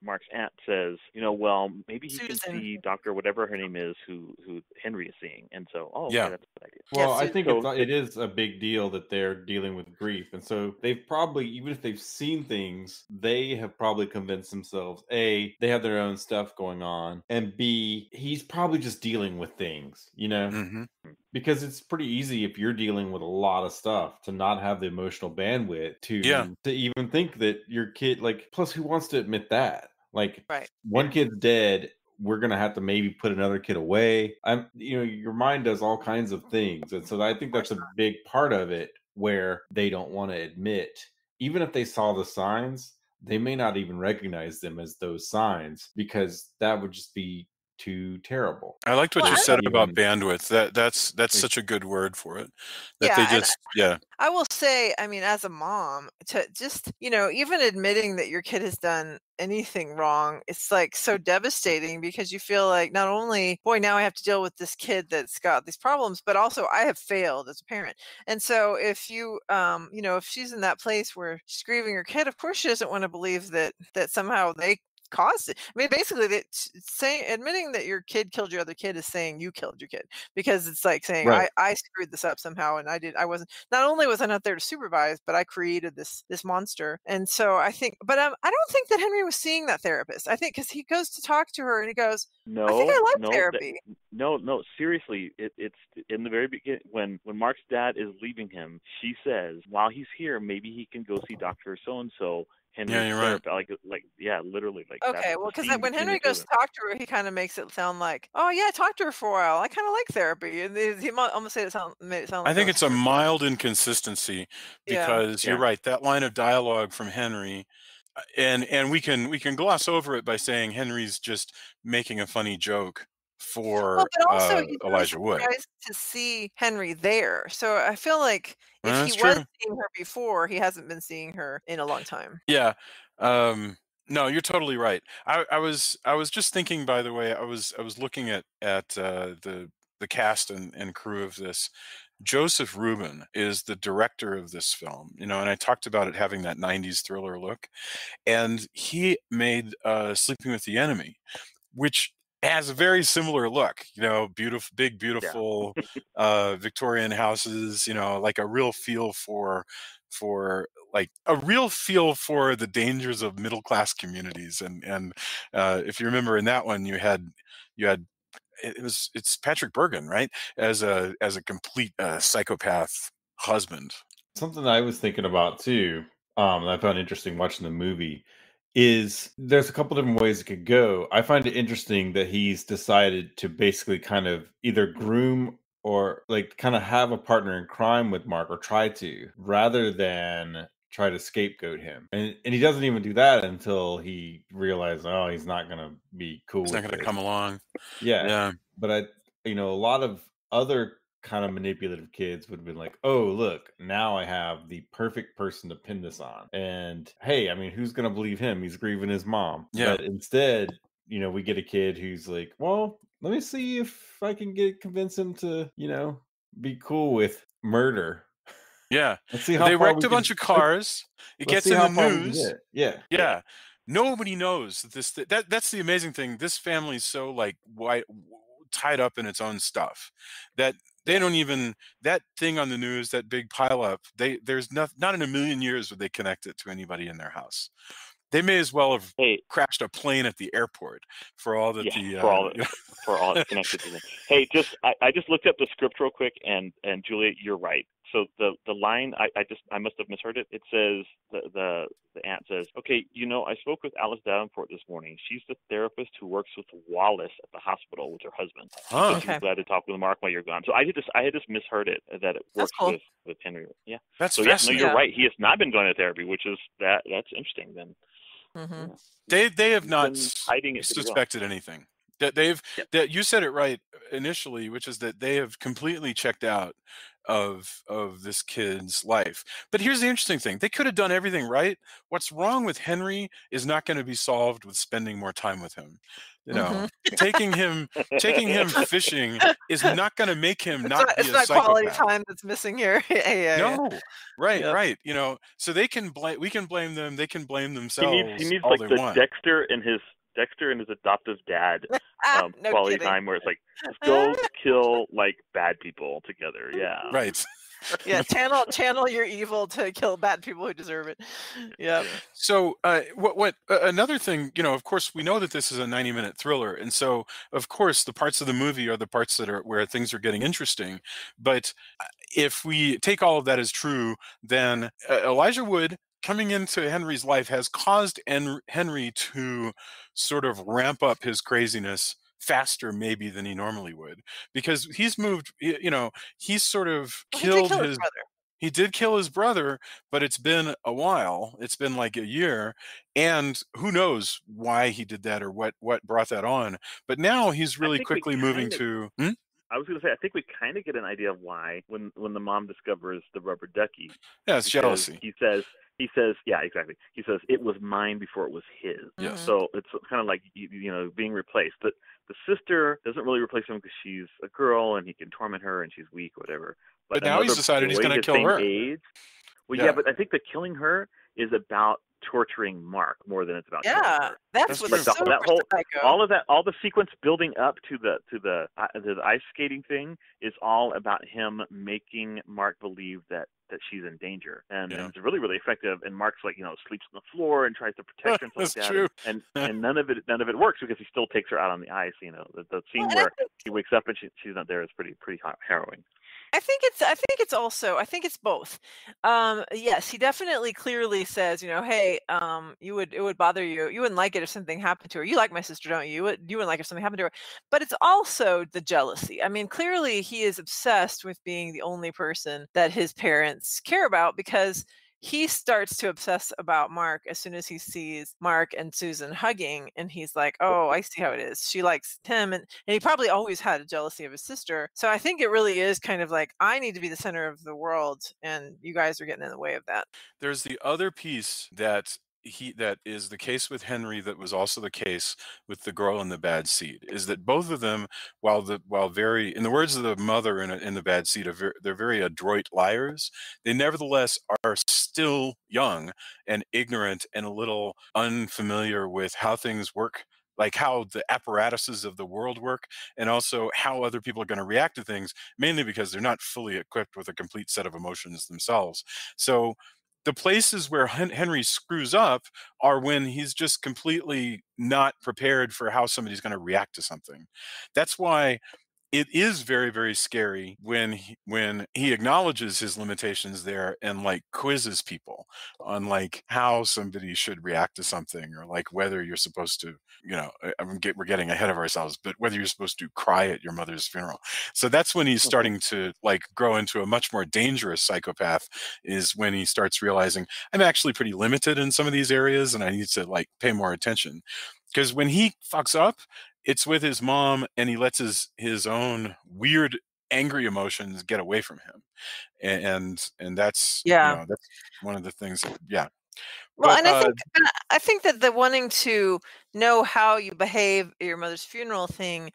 Mark's aunt says, you know, well, maybe he can see Dr. whatever her name is who Henry is seeing, and so okay, that's a good idea. Well, I think it is a big deal that they're dealing with grief, and so they've probably, even if they've seen things, they have probably convinced themselves, A, they have their own stuff going on, and B, he's probably just dealing with things, you know? Mm-hmm. Because it's pretty easy if you're dealing with a lot of stuff to not have the emotional bandwidth to even think that your kid, like, plus who wants to admit that? Like, one kid's dead, we're gonna have to maybe put another kid away. Your mind does all kinds of things, and so I think that's a big part of it where they don't want to admit, even if they saw the signs, they may not even recognize them as those signs because that would just be too terrible. I liked what you said about bandwidth. That's such a good word for it. That they just I will say, I mean, as a mom, to just, you know, even admitting that your kid has done anything wrong, it's like so devastating because you feel like not only, boy, now I have to deal with this kid that's got these problems, but also I have failed as a parent. And so if you, you know, if she's in that place where she's grieving her kid, of course she doesn't want to believe that somehow they caused it. I mean, basically, admitting that your kid killed your other kid is saying you killed your kid, because it's like saying I screwed this up somehow, and I wasn't. Not only was I not there to supervise, but I created this monster. And so I think, but I don't think that Henry was seeing that therapist. I think because he goes to talk to her and he goes, "No, I think I like therapy." No, seriously, it's in the very beginning when Mark's dad is leaving him. She says, while he's here, maybe he can go see Dr. So and so. Henry's you're right. Literally. Okay, well, because when Henry goes to talk to her, he kind of makes it sound like, "Oh yeah, I talked to her for a while. I kind of like therapy." And he almost made it sound like I think it's a mild inconsistency because you're right. That line of dialogue from Henry, and we can gloss over it by saying Henry's just making a funny joke for but also Elijah Wood to see Henry there. So I feel like if he was seeing her before, he hasn't been seeing her in a long time. Yeah. No, you're totally right. I was just thinking, by the way, I was looking at the cast and crew of this. Joseph Rubin is the director of this film, you know, and I talked about it having that 90s thriller look, and he made Sleeping with the Enemy, which has a very similar look, you know, beautiful Victorian houses, you know, like a real feel for the dangers of middle class communities, and if you remember in that one, you had it's Patrick Bergin, right, as a complete psychopath husband. Something I was thinking about too, that I found interesting watching the movie, is there's a couple different ways it could go. I find it interesting that he's decided to basically kind of either groom or like kind of have a partner in crime with Mark, or try to, rather than try to scapegoat him. And he doesn't even do that until he realizes, oh, he's not going to be cool. He's not going to come along. Yeah. But a lot of other kind of manipulative kids would have been like, oh, look, now I have the perfect person to pin this on. And hey, I mean, who's going to believe him? He's grieving his mom. Yeah. But instead, you know, we get a kid who's like, well, let me see if I can convince him to, you know, be cool with murder. Yeah. Let's see how they wrecked a bunch of cars. It gets in the news. Yeah. Nobody knows that's the amazing thing. This family's so like tied up in its own stuff that they don't even, that thing on the news, that big pileup, there's not in a million years would they connect it to anybody in their house. They may as well have Hey, crashed a plane at the airport for all that for all it's connected to them. Hey, I just looked up the script real quick, and Julia, you're right. So the line I must have misheard it. It says the aunt says, "Okay, I spoke with Alice Davenport this morning. She's the therapist who works with Wallace at the hospital with her husband. She was glad to talk with Mark while you're gone." So I had just misheard it that it works with Henry. Yeah, that's so fascinating. you're right. He has not been going to therapy, which is that's interesting then. Mm-hmm. They have not suspected anything. That you said it right initially, which is that they have completely checked out of this kid's life. But here's the interesting thing: they could have done everything right. What's wrong with Henry is not going to be solved with spending more time with him. Taking him fishing is not going to make him be a psychopath. It's not quality time that's missing here. No, right. So we can blame them. They can blame themselves. He needs all like they the want. Dexter and his adoptive dad no quality kidding. time, where it's like, let's go kill like bad people together. Yeah. Right. Yeah, channel your evil to kill bad people who deserve it. Yeah. So what another thing, of course we know that this is a 90-minute thriller, and so of course the parts of the movie are the parts that are where things are getting interesting. But if we take all of that as true, then Elijah Wood coming into Henry's life has caused Henry to sort of ramp up his craziness faster maybe than he normally would, because he's moved, he's sort of killed his brother. He did kill his brother, but it's been a while. It's been like a year, and who knows why he did that or what brought that on. But now he's really quickly moving to. I was going to say, I think we kind of get an idea of why when the mom discovers the rubber ducky. Yeah, it's jealousy. He says, yeah, exactly. He says it was mine before it was his. Yeah. So it's kind of like being replaced. But the sister doesn't really replace him because she's a girl and he can torment her and she's weak or whatever. But now he's decided he's going to kill her. Well, yeah, but I think the killing her is about torturing Mark more than it's about killing her. That's what's so all of that, all the sequence building up to the ice skating thing is all about him making Mark believe that she's in danger, and it's really, really effective. And Mark's like, sleeps on the floor and tries to protect her and stuff like that. True. And none of it works because he still takes her out on the ice. The scene where he wakes up and she's not there is pretty harrowing. I think it's both. Yes, he definitely clearly says, hey, it would bother you. You wouldn't like it if something happened to her. You like my sister, don't you? You wouldn't like if something happened to her. But it's also the jealousy. I mean, clearly he is obsessed with being the only person that his parents care about, because he starts to obsess about Mark as soon as he sees Mark and Susan hugging, and he's like, oh, I see how it is. She likes him, and he probably always had a jealousy of his sister. So I think it really is kind of like, I need to be the center of the world, and you guys are getting in the way of that. There's the other piece that is the case with Henry that was also the case with the girl in the bad seed, is that both of them, while very, in the words of the mother in the bad seed, they're very adroit liars, they nevertheless are still young and ignorant and a little unfamiliar with how things work, like how the apparatuses of the world work, and also how other people are going to react to things, mainly because they're not fully equipped with a complete set of emotions themselves. So the places where Henry screws up are when he's just completely not prepared for how somebody's going to react to something. That's why it is very, very scary when he acknowledges his limitations there and like quizzes people on like how somebody should react to something, or like whether you're supposed to, we're getting ahead of ourselves, but whether you're supposed to cry at your mother's funeral. So that's when he's starting to like grow into a much more dangerous psychopath, is when he starts realizing, I'm actually pretty limited in some of these areas and I need to like pay more attention. Because when he fucks up, it's with his mom, and he lets his own weird, angry emotions get away from him, and that's that's one of the things. Yeah. Well, but, and I think that the wanting to know how you behave at your mother's funeral thing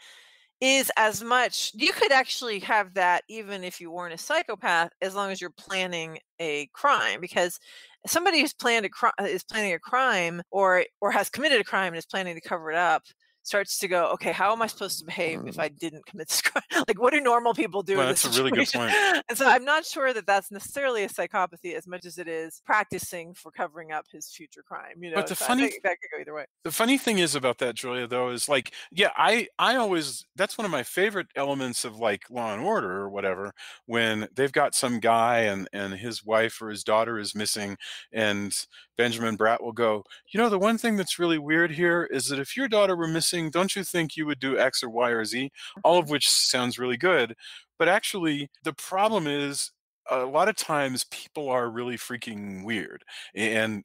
is as much, you could actually have that even if you weren't a psychopath, as long as you're planning a crime, because somebody who's planning a crime or has committed a crime and is planning to cover it up, starts to go, okay, how am I supposed to behave if I didn't commit this crime? Like, what do normal people do Well, in this that's a really good situation? point. And so I'm not sure that that's necessarily a psychopathy as much as it is practicing for covering up his future crime. But So I think that could go either way. the funny thing is about that, Julia, though, is like, yeah, I always, that's one of my favorite elements of like Law and Order or whatever, when they've got some guy and his wife or his daughter is missing, and Benjamin Bratt will go, the one thing that's really weird here is that if your daughter were missing, don't you think you would do X or Y or Z? All of which sounds really good. But actually, the problem is, a lot of times people are really freaking weird, and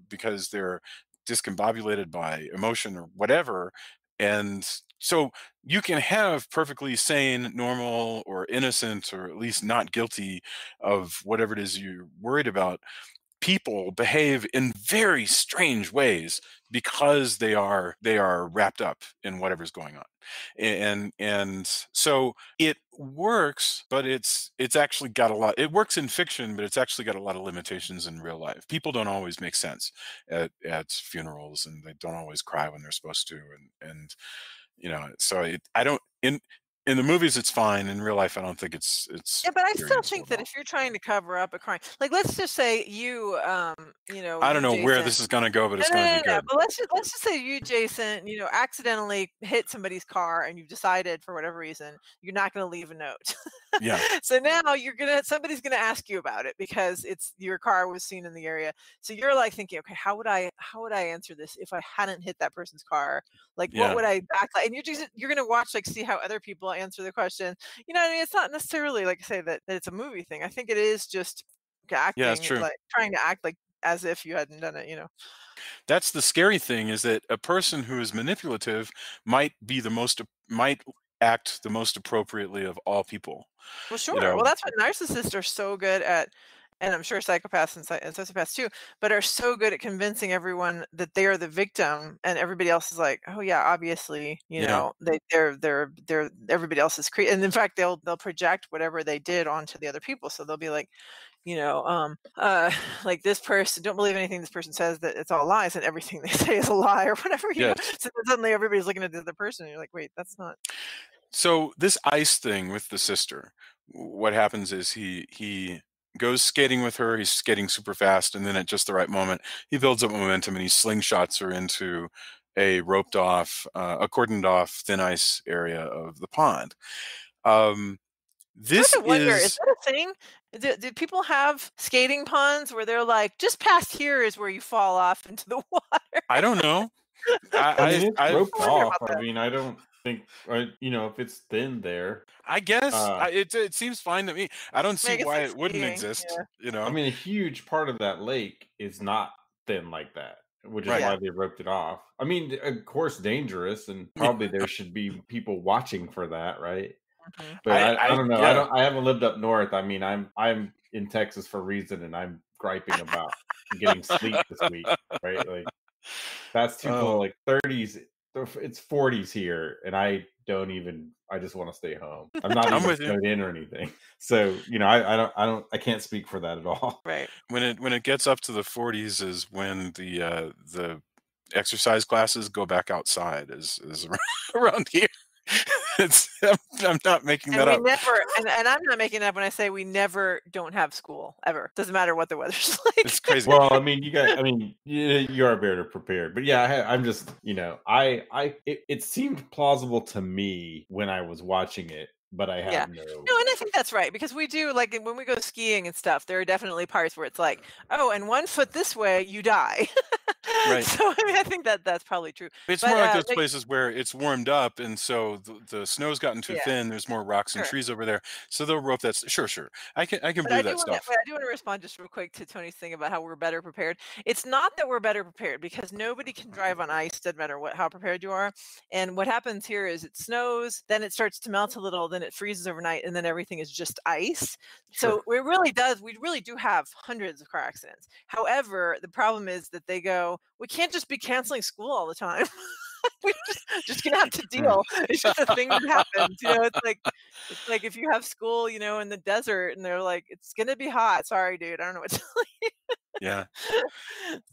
because they're discombobulated by emotion or whatever. And so you can have perfectly sane, normal, or innocent, or at least not guilty of whatever it is you're worried about, people behave in very strange ways because they are wrapped up in whatever's going on. And so it works, but it's actually got a lot. It works in fiction, but it's actually got a lot of limitations in real life. People don't always make sense at funerals, and they don't always cry when they're supposed to, and so I don't, in the movies it's fine. In real life, I don't think it's Yeah, but I very still useful think at that all. if you're trying to cover up a crime, like let's just say you, I you don't know where Jason. this is going to go, but it's No, no, going to no, be no. good. But let's just say you, Jason, accidentally hit somebody's car, and you've decided for whatever reason you're not going to leave a note. Yeah. So now somebody's gonna ask you about it because it's your car was seen in the area. So you're like thinking, okay, how would I answer this if I hadn't hit that person's car? Like, what would I backlight? And you're gonna watch, like, see how other people answer the question. I mean, it's not necessarily like I say that it's a movie thing. I think it is just Yeah, it's acting, true. like trying to act like as if you hadn't done it. That's the scary thing, is that a person who is manipulative might act the most appropriately of all people. Well, sure. Well, that's what narcissists are so good at, and I'm sure psychopaths and sociopaths too, but are so good at convincing everyone that they are the victim, and everybody else is like, oh yeah, obviously, they're everybody else is and in fact they'll project whatever they did onto the other people. So they'll be like, like, this person, don't believe anything this person says, that it's all lies, and everything they say is a lie or whatever. Yes. So then suddenly everybody's looking at the other person, and you're like, wait, that's not. So this ice thing with the sister, what happens is he goes skating with her. He's skating super fast, and then at just the right moment, he builds up momentum and he slingshots her into a roped off, a cordoned off thin ice area of the pond. This I wonder, is is that a thing? Do people have skating ponds where they're like, just past here is where you fall off into the water? I don't know. I mean, it's roped wonder off. about that. I mean, I don't think, if it's thin there. I guess it seems fine to me. I don't see why like it wouldn't skiing, exist. I mean, a huge part of that lake is not thin like that, which is Right. why they roped it off. I mean, of course, dangerous, and probably there should be people watching for that, right? Mhm. But I don't know. Yeah. I haven't lived up north. I mean, I'm in Texas for a reason, and I'm griping about getting sleep this week, right? Like, that's too cold. Like 30s, it's 40s here, and I just want to stay home. I'm not I'm even with you. snowed in or anything. So, I can't speak for that at all. Right. When it gets up to the 40s is when the exercise classes go back outside, is around here. I'm not making that up. And I'm not making it up when I say we never don't have school ever. Doesn't matter what the weather's like. It's crazy. Well, I mean, you are better prepared. But yeah, I'm just, it seemed plausible to me when I was watching it, but I have no. No, and I think that's right, because we do, like, when we go skiing and stuff, there are definitely parts where it's like, oh, and 1 foot this way, you die. Right. So I mean, I think that's probably true. It's more like those places where it's warmed up, and so the snow's gotten too thin. There's more rocks and trees over there, so they'll rope that. Sure. I can believe that stuff. But I do want to respond just real quick to Tony's thing about how we're better prepared. It's not that we're better prepared, because nobody can drive on ice, doesn't matter how prepared you are. And what happens here is it snows, then it starts to melt a little, then it freezes overnight, and then everything is just ice. So we really do have hundreds of car accidents. However, the problem is that they go, we can't just be canceling school all the time. We just gonna have to deal. It's just a thing that happens. It's like if you have school, in the desert, and they're like, it's gonna be hot. Sorry, dude. I don't know what to tell you. Yeah.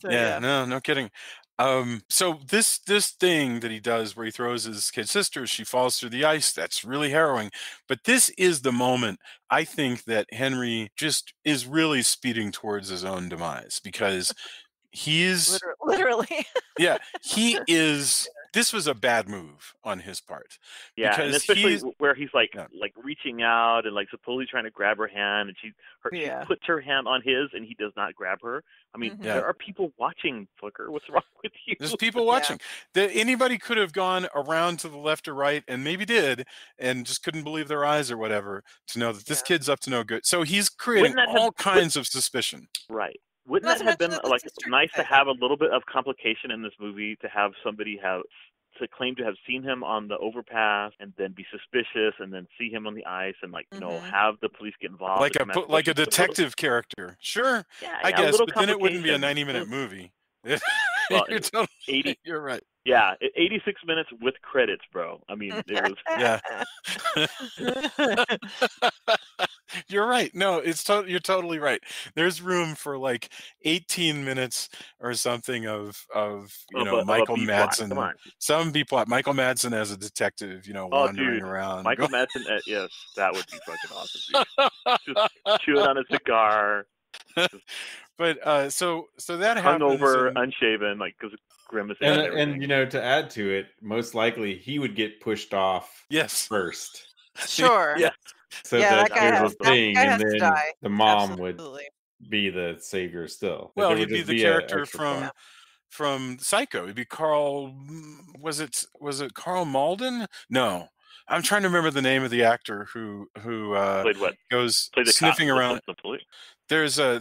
So, No kidding. So this thing that he does where he throws his kid sister, she falls through the ice, that's really harrowing. But this is the moment I think that Henry just is really speeding towards his own demise, because he's literally. yeah, he is. This was a bad move on his part. Yeah, and because especially where he's like Yeah. like reaching out and like supposedly trying to grab her hand, and she puts her hand on his, and he does not grab her. I mean, there are people watching, Flicker. What's wrong with you? There's people watching. Anybody could have gone around to the left or right, and maybe did, and just couldn't believe their eyes or whatever to know that this kid's up to no good. So he's creating all kinds of suspicion. Right. Wouldn't that have been like nice to have a little bit of complication in this movie, to have somebody to claim to have seen him on the overpass and then be suspicious and then see him on the ice and like, you know, have the police get involved. Like a detective character. Sure. Yeah, I guess, but then it wouldn't be a 90-minute movie. Well, you're right. Yeah, 86 minutes with credits, bro. I mean, it was. Yeah. You're right. No, you're totally right. There's room for like 18 minutes or something of Michael Madsen. Come on. Some B plot. Michael Madsen as a detective, wandering around. Michael Madsen, yes, that would be fucking awesome. Just chewing on a cigar. But so that happens. Hungover, unshaven, like because grimace. And to add to it, most likely he would get pushed off. Yes. First. Sure. Yeah. So that there's a thing, and then the mom would be the savior still. Well, he'd be the character from Psycho. It'd be Carl. Was it Carl Malden? No. I'm trying to remember the name of the actor who played what? Goes played the sniffing around. The police. There's a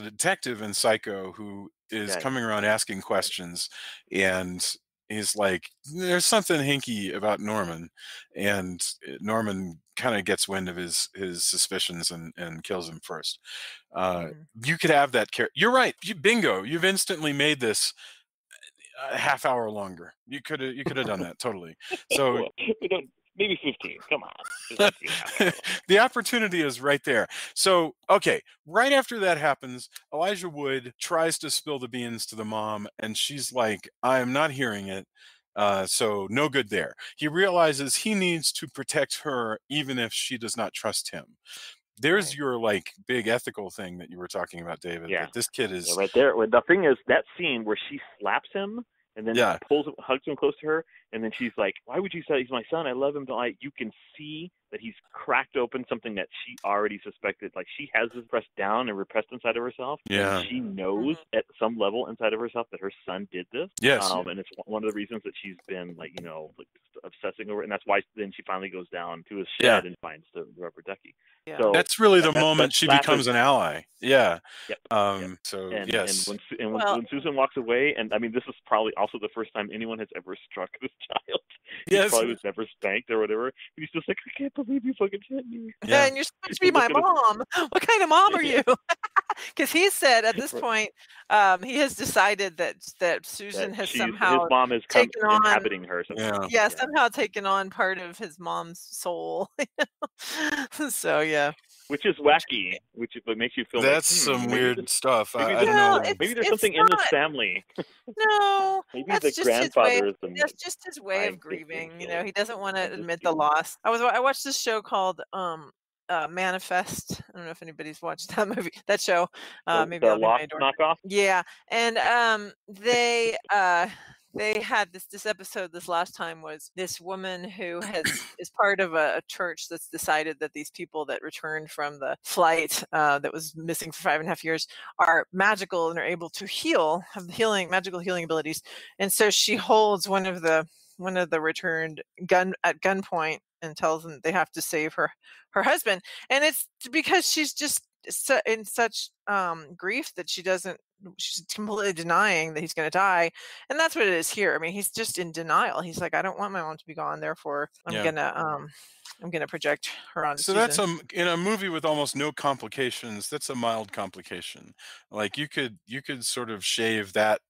detective in Psycho who is coming around asking questions, and he's like, there's something hinky about Norman, and Norman kind of gets wind of his suspicions and kills him first. You could have that character. You're right. Bingo. You've instantly made this a half hour longer. You could have done that totally. So maybe 15. Come on. The opportunity is right there. So, okay, right after that happens, Elijah Wood tries to spill the beans to the mom, and she's like, I'm not hearing it. So no good there. He realizes he needs to protect her even if she does not trust him. There's your like big ethical thing that you were talking about, David. Yeah. That this kid is right there. Well, the thing is, that scene where she slaps him and then hugs him close to her, and then she's like, "Why would you say he's my son? I love him." Like, you can see that he's cracked open something that she already suspected. Like, she has this pressed down and repressed inside of herself. Yeah. And she knows at some level inside of herself that her son did this. Yes. And it's one of the reasons that she's been like, obsessing over it. And that's why then she finally goes down to his shed and finds the rubber ducky. Yeah. So that's really the moment she becomes an ally. Yeah. Yep. So and, yes. And when Susan walks away, and I mean, this is probably also the first time anyone has ever struck this child. He probably was never spanked or whatever. He's just like, I can't believe you fucking hit me. Yeah, and you're supposed to be my mom. What kind of mom are you? Because he said at this point, he has decided that Susan has somehow his mom is taken on inhabiting her. Somehow taken on part of his mom's soul. So yeah. Which is wacky, but makes you feel that's some weird stuff. I don't know. Maybe there's something in this family. No, maybe that's the grandfather that's just his way of grieving. He doesn't want to admit the loss. I watched this show called Manifest. I don't know if anybody's watched that movie, that show. Maybe the Lost knockoff. Yeah, and they had this episode this last time was this woman who is part of a church that's decided that these people that returned from the flight that was missing for 5.5 years are magical and are able to have magical healing abilities. And so she holds one of the returned at gunpoint and tells them they have to save her husband. And it's because she's just in such grief that she's completely denying that he's going to die. And that's what it is here. I mean, he's just in denial. He's like, I don't want my mom to be gone, therefore I'm gonna project her on so Susan. That's in a movie with almost no complications, that's a mild complication. Like you could sort of shave that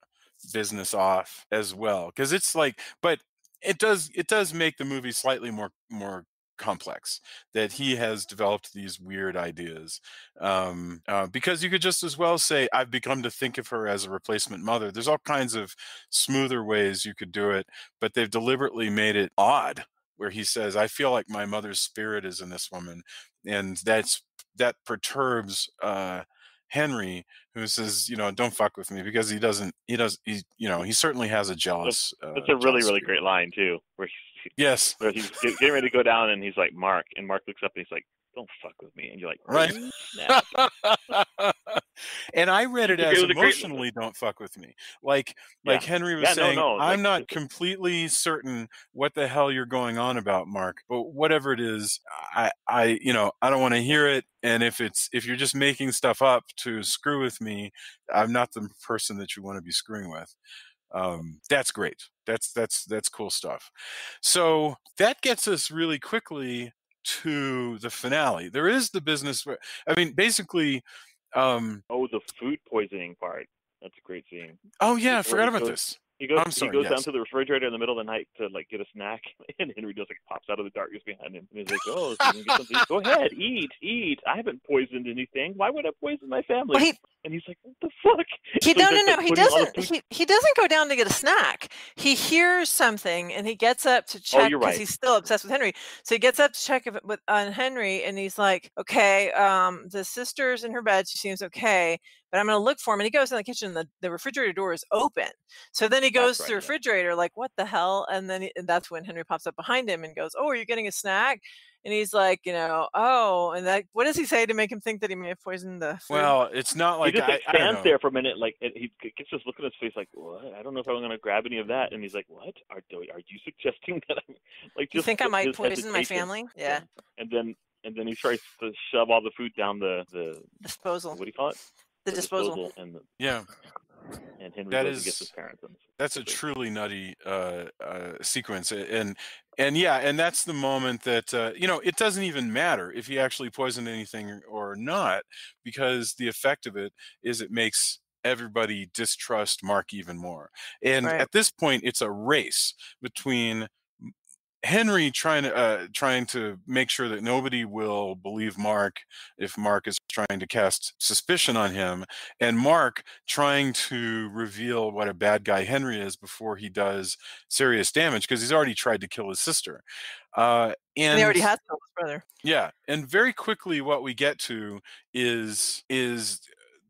business off as well, because it's like, but it does make the movie slightly more complex, that he has developed these weird ideas. Because you could just as well say, I've begun to think of her as a replacement mother. There's all kinds of smoother ways you could do it, but they've deliberately made it odd, where he says, I feel like my mother's spirit is in this woman. And that perturbs Henry, who says, don't fuck with me, because he certainly has a jealous. That's a really, really great line too, where yes, where he's getting ready to go down, and he's like, Mark, and Mark looks up and he's like, don't fuck with me, and you're like, right. And I read it as emotionally, don't fuck with me. Like Henry was saying, I'm not completely certain what the hell you're going on about, Mark, but whatever it is, I don't want to hear it. And if you're just making stuff up to screw with me, I'm not the person that you want to be screwing with. That's great. That's cool stuff. So that gets us really quickly to the finale. There is the business where, basically, the food poisoning part. That's a great scene. Oh yeah, I forgot about this. He goes down to the refrigerator in the middle of the night to get a snack, and Henry just pops out of the darkness behind him, and he's like, "Oh, so you can get something. Go ahead, eat. I haven't poisoned anything. Why would I poison my family?" Well, and he's like, "What the fuck?" No. He doesn't. He doesn't go down to get a snack. He hears something, and he gets up to check because he's still obsessed with Henry. So he gets up to check on Henry, and he's like, "Okay, the sister's in her bed. She seems okay." But I'm going to look for him. And he goes in the kitchen. The refrigerator door is open. So then he goes to the refrigerator, like, what the hell? And then that's when Henry pops up behind him and goes, oh, are you getting a snack? And he's like, oh. And what does he say to make him think that he may have poisoned the food? Well, it's not like he just stands there for a minute. Like, he gets this look on his face like, what? I don't know if I'm going to grab any of that. And he's like, what? Are you suggesting that I'm like, you think I might poison my family? Yeah. And then he tries to shove all the food down the disposal. What do you call it? The disposal. And Henry goes and gets his parents. That's a truly nutty sequence, and that's the moment that it doesn't even matter if he actually poisoned anything or not, because the effect of it is it makes everybody distrust Mark even more. And at this point, it's a race between Henry trying to make sure that nobody will believe Mark if Mark is trying to cast suspicion on him, and Mark trying to reveal what a bad guy Henry is before he does serious damage, because he's already tried to kill his sister. And he already has killed his brother. Yeah, and very quickly what we get to is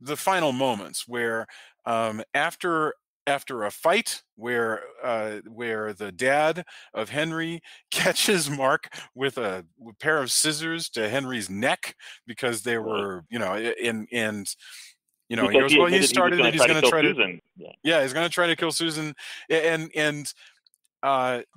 the final moments where after a fight where the dad of Henry catches Mark with a pair of scissors to Henry's neck because they were, he goes, well, he started it, he's going to try to, he's going to try to kill Susan. And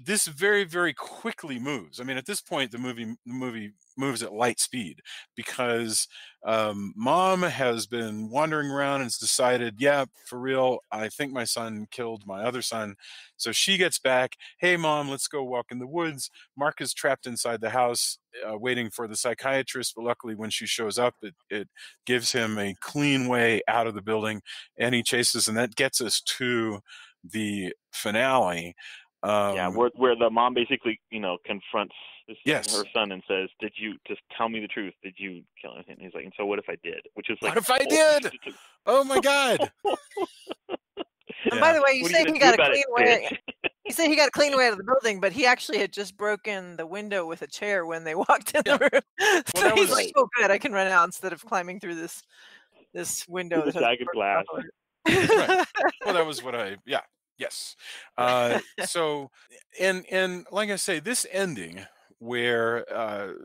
this very, very quickly moves. At this point, the movie moves at light speed, because Mom has been wandering around and has decided, yeah, for real, I think my son killed my other son. So she gets back. Hey, Mom, let's go walk in the woods. Mark is trapped inside the house waiting for the psychiatrist, but luckily when she shows up, it gives him a clean way out of the building, and he chases, and that gets us to the finale. Where the mom basically, confronts her son and says, "Did you just tell me the truth? Did you kill him?" And he's like, "And so what if I did?" Which is like, what if I did? Oh my God! And by the way, you say he got a clean way. You say he got a clean way out of the building, but he actually had just broken the window with a chair when they walked in the room. So he's like, "Oh, good, I can run out instead of climbing through this window." The jagged glass. Right. Well, that was what Yes. So, and like I say, this ending where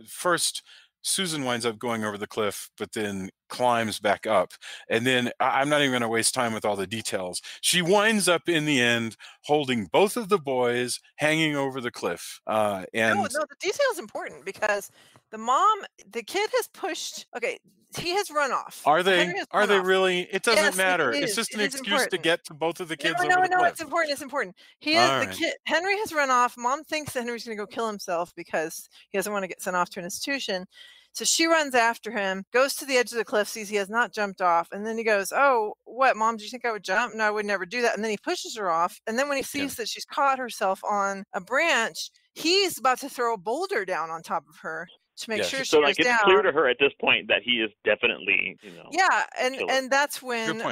first Susan winds up going over the cliff, but then climbs back up. And then I'm not even going to waste time with all the details. She winds up in the end holding both of the boys hanging over the cliff. No, the detail is important, because the kid has pushed. Okay, he has run off. Are they really? It doesn't matter. It's just an excuse to get to both of the kids over the cliff. No, it's important. It's important. The kid, Henry has run off. Mom thinks that Henry's going to go kill himself because he doesn't want to get sent off to an institution. So she runs after him, goes to the edge of the cliff, sees he has not jumped off, and then he goes, "Oh, what, Mom? Do you think I would jump? No, I would never do that." And then he pushes her off. And then when he sees that she's caught herself on a branch, he's about to throw a boulder down on top of her to make sure she so goes it's down. clear to her at this point that he is definitely, Yeah, and that's when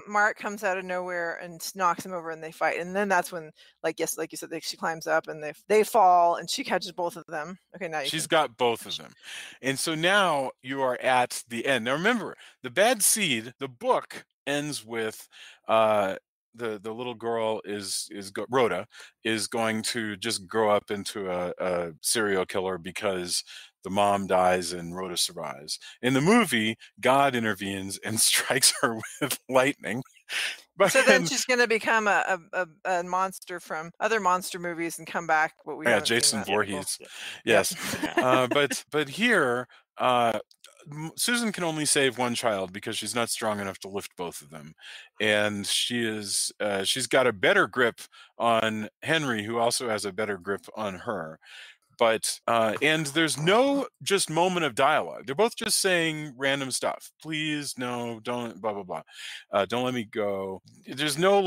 Mark comes out of nowhere and knocks him over, and they fight. And then that's when, like you said, she climbs up and they fall, and she catches both of them. Okay, now she's got both of them, and so now you are at the end. Now remember, the Bad Seed, the book ends with the little girl Rhoda is going to just grow up into a serial killer because the mom dies and Rhoda survives. In the movie, God intervenes and strikes her with lightning. But so then she's going to become a monster from other monster movies and come back. What we Jason Voorhees. Yes. But here, Susan can only save one child because she's not strong enough to lift both of them, and she's got a better grip on Henry, who also has a better grip on her. But and there's no just moment of dialogue. They're both just saying random stuff. Please, no, don't, blah blah blah. Don't let me go. There's no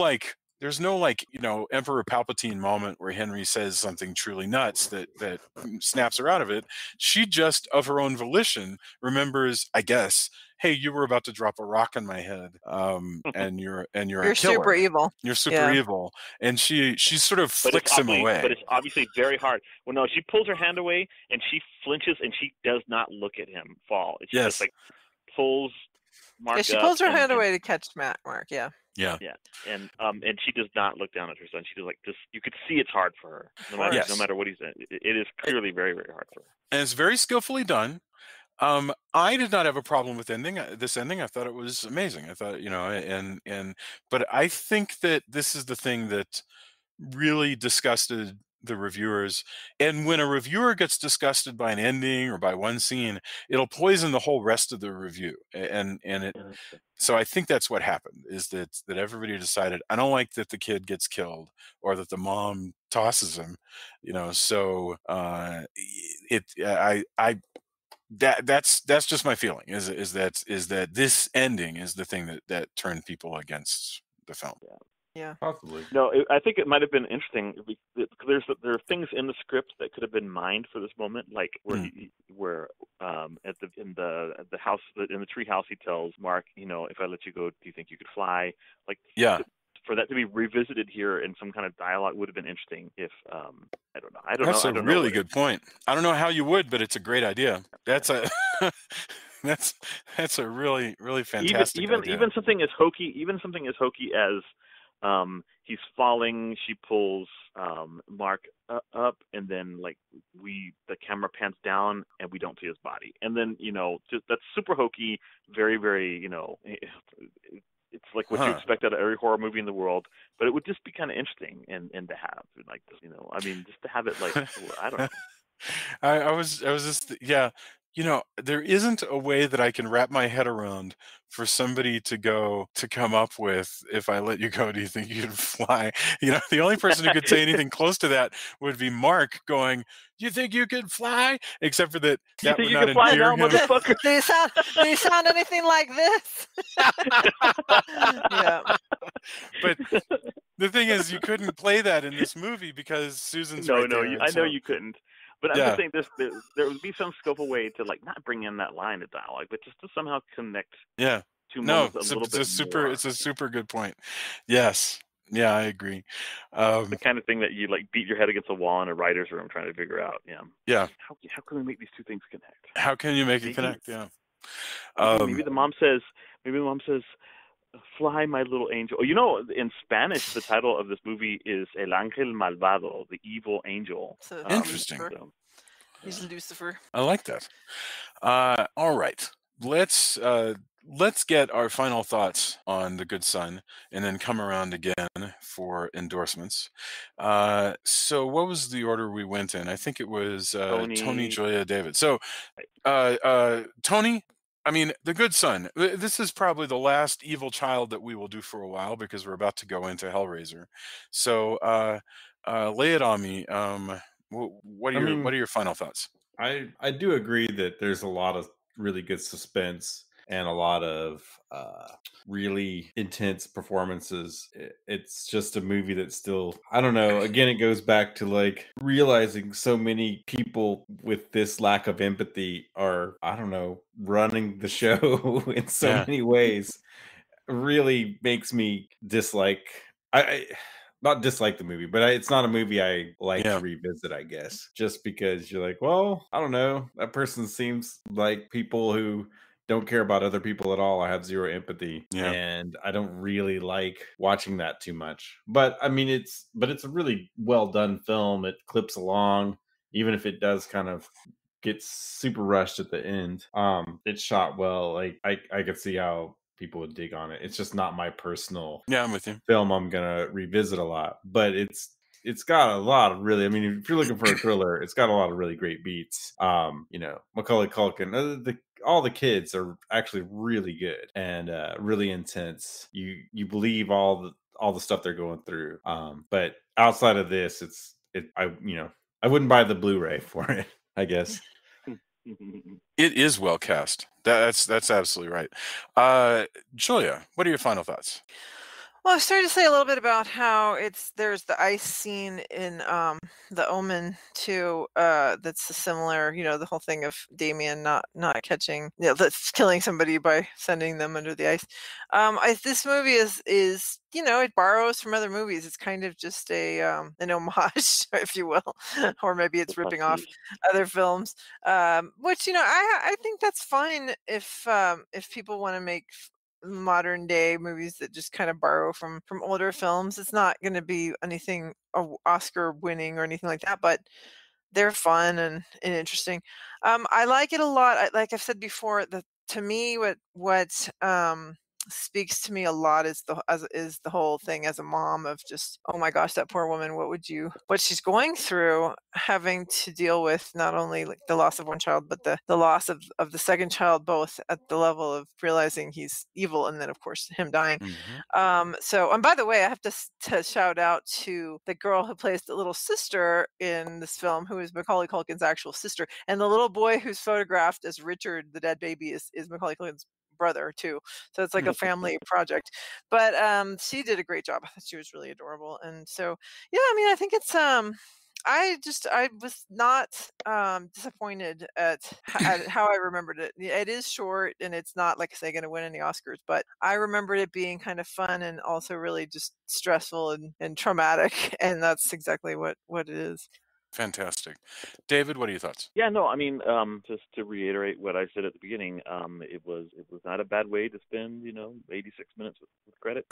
Emperor Palpatine moment where Henry says something truly nuts that snaps her out of it. She just, of her own volition, remembers, I guess, hey, you were about to drop a rock on my head, and you're a killer. Super evil. You're super evil, and she sort of flicks him away. But it's obviously very hard. Well, no, she pulls her hand away, and she flinches, and she does not look at him fall. She just pulls Mark. Yeah, she pulls her hand away to catch Mark. Yeah. Yeah, and she does not look down at her son. She just you could see it's hard for her, no matter what he's in. It is clearly very, very hard for her, and it's very skillfully done. I did not have a problem with this ending. I thought it was amazing. I thought, but I think that this is the thing that really disgusted the reviewers. And when a reviewer gets disgusted by an ending or by one scene, it'll poison the whole rest of the review. So I think that's what happened, is that everybody decided, I don't like that the kid gets killed or that the mom tosses him, so that's just my feeling, is that this ending is the thing that turned people against the film. Yeah, possibly. No, I think it might have been interesting because there are things in the script that could have been mined for this moment, like where in the house, in the tree house, he tells Mark, if I let you go, do you think you could fly? Like, for that to be revisited here in some kind of dialogue would have been interesting. If I don't know. That's a really good point. I don't know how you would, but it's a great idea. That's a that's a really, really fantastic idea. Even something as hokey as he's falling, she pulls Mark up, and then the camera pans down and we don't see his body, and then just that's super hokey, very, very it's like what you expect out of every horror movie in the world, but it would just be kind of interesting and to have just to have it I don't know. I was just there isn't a way that I can wrap my head around for somebody to come up with, if I let you go, do you think you could fly? The only person who could say anything close to that would be Mark going, you think you could fly? Except for that would not endear him. Do you sound anything like this? Yeah. But the thing is, you couldn't play that in this movie because Susan's right there. I know you couldn't. But I'm just saying there would be some scope of way to not bring in that line of dialogue, but just to somehow connect. Yeah. It's a super good point. Yes. Yeah, I agree. The kind of thing that you beat your head against a wall in a writer's room trying to figure out. Yeah. Yeah. How can we make these two things connect? How can you make it connect? Yeah. Maybe the mom says, fly, my little angel. In Spanish, the title of this movie is El Ángel Malvado, the evil angel. Interesting. He's Lucifer. I like that. All right. Let's get our final thoughts on The Good Son and then come around again for endorsements. So what was the order we went in? I think it was Tony, Julia, David. So Tony, The Good Son. This is probably the last evil child that we will do for a while because we're about to go into Hellraiser. So lay it on me. What are your final thoughts? I do agree that there's a lot of really good suspense and a lot of really intense performances. It's just a movie that still, I don't know, again, it goes back to like realizing so many people with this lack of empathy are, I don't know, running the show in so many ways. Really makes me dislike. I not dislike the movie, but it's not a movie I like to revisit, I guess, just because you're like, well, I don't know, that person seems like people who don't care about other people at all. I have zero empathy, and I don't really like watching that too much. But I mean, it's a really well done film. It clips along, even if it does kind of get super rushed at the end. It's shot well. Like I could see how people would dig on it. It's just not my personal I'm with you. film I'm gonna revisit a lot, but it's got a lot of really, I mean, if you're looking for a thriller, it's got a lot of really great beats. You know, Macaulay Culkin, all the kids are actually really good and really intense. You believe all the stuff they're going through. But outside of this, I wouldn't buy the Blu-ray for it, I guess. It is well cast. That's absolutely right. Julia, what are your final thoughts? Well, I started to say a little bit about how there's the ice scene in The Omen too. That's similar, the whole thing of Damien not catching, that's killing somebody by sending them under the ice. This movie is it borrows from other movies. It's kind of just an homage, if you will, or maybe it's ripping off other films. Which I think that's fine if people want to make modern day movies that just kind of borrow from older films. It's not going to be anything Oscar winning or anything like that, but they're fun and interesting. I like it a lot. Like I've said before, to me what speaks to me a lot is the whole thing as a mom of just, oh my gosh, that poor woman, what she's going through, having to deal with not only like the loss of one child, but the loss of the second child, both at the level of realizing he's evil and then of course him dying. So, and by the way, I have to shout out to the girl who plays the little sister in this film, who is Macaulay Culkin's actual sister, and the little boy who's photographed as Richard, the dead baby, is Macaulay Culkin's brother too. So it's like a family project. But she did a great job. I thought she was really adorable. And so I mean, I think it's I was not disappointed at how I remembered it. It is short and it's not, like I say, going to win any Oscars, but I remembered it being kind of fun and also really just stressful and traumatic, and that's exactly what it is. Fantastic. David, what are your thoughts? Yeah, no, I mean, just to reiterate what I said at the beginning, it was not a bad way to spend, 86 minutes with credit.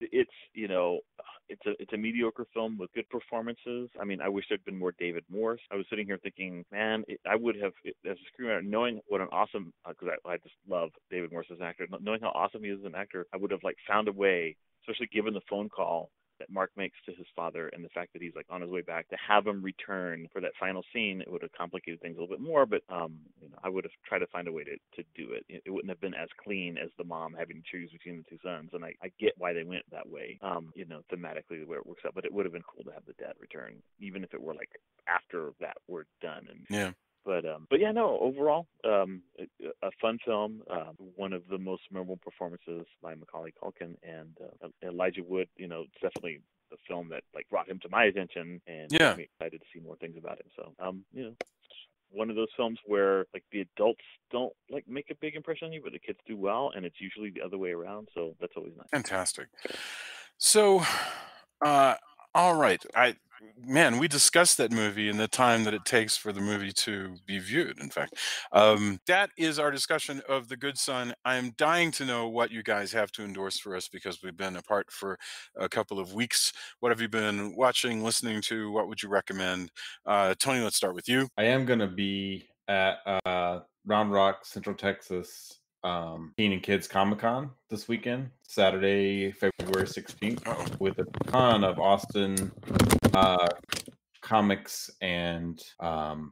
It's a mediocre film with good performances. I mean, I wish there'd been more David Morse. I was sitting here thinking, man, I would have, as a screenwriter, knowing what an awesome, because I just love David Morse as an actor, knowing how awesome he is as an actor, I would have found a way, especially given the phone call that Mark makes to his father and the fact that he's on his way back, to have him return for that final scene. It would have complicated things a little bit more, but I would have tried to find a way to do it. It wouldn't have been as clean as the mom having to choose between the two sons, and I get why they went that way, thematically the way it works out, but it would have been cool to have the dad return, even if it were after that were done. And yeah. But yeah, no, overall, a fun film, one of the most memorable performances by Macaulay Culkin, and Elijah Wood, it's definitely a film that brought him to my attention and made me excited to see more things about him. So, one of those films where the adults don't make a big impression on you, but the kids do well, and it's usually the other way around. So that's always nice. Fantastic. So, all right, we discussed that movie and the time that it takes for the movie to be viewed. In fact, that is our discussion of The Good Son. I am dying to know what you guys have to endorse for us, because we've been apart for a couple of weeks. What have you been watching, listening to? What would you recommend? Tony, let's start with you. I am going to be at Round Rock, Central Texas, Teen and Kids Comic-Con this weekend, Saturday, February 16th, with a ton of Austin comics and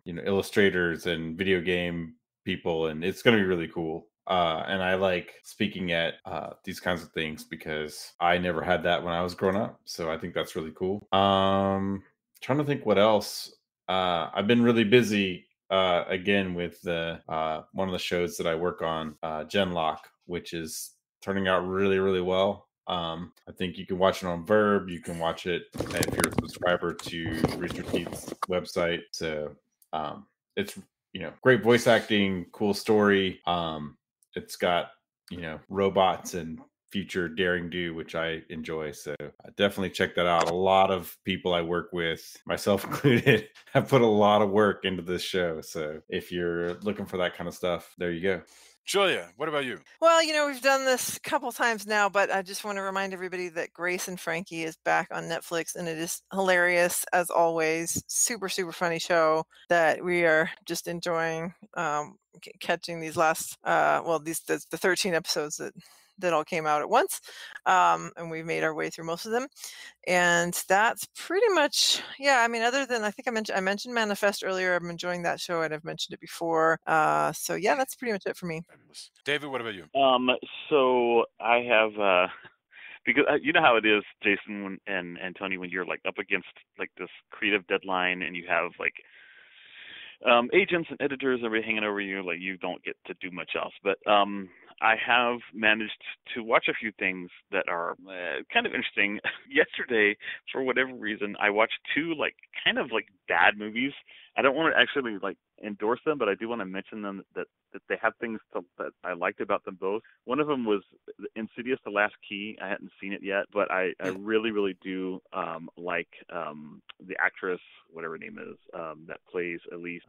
illustrators and video game people, and it's going to be really cool. And I like speaking at these kinds of things because I never had that when I was growing up, so I think that's really cool. Trying to think what else I've been really busy again with the one of the shows that I work on, Genlock, which is turning out really, really well. I think you can watch it on Verb. You can watch it if you're a subscriber to Rooster Teeth's website. So it's great voice acting, cool story. It's got robots and future daring do, which I enjoy. So definitely check that out. A lot of people I work with, myself included, have put a lot of work into this show. So if you're looking for that kind of stuff, there you go. Julia, what about you? Well, we've done this a couple times now, but I just want to remind everybody that Grace and Frankie is back on Netflix, and it is hilarious as always. Super, super funny show that we are just enjoying catching these last, the 13 episodes that all came out at once, and we've made our way through most of them. And that's pretty much, other than I think I mentioned Manifest earlier. I'm enjoying that show, and I've mentioned it before. So yeah, that's pretty much it for me. David, what about you? So I have because you know how it is, Jason and Tony, when you're like up against like this creative deadline and you have like agents and editors and everybody hanging over you, like you don't get to do much else. But I have managed to watch a few things that are kind of interesting. Yesterday, for whatever reason, I watched two like kind of like bad movies. I don't want to actually like endorse them, but I do want to mention them that they have things that I liked about them both. One of them was Insidious: The Last Key. I hadn't seen it yet, but I really, really do like the actress, whatever her name is, that plays Elise,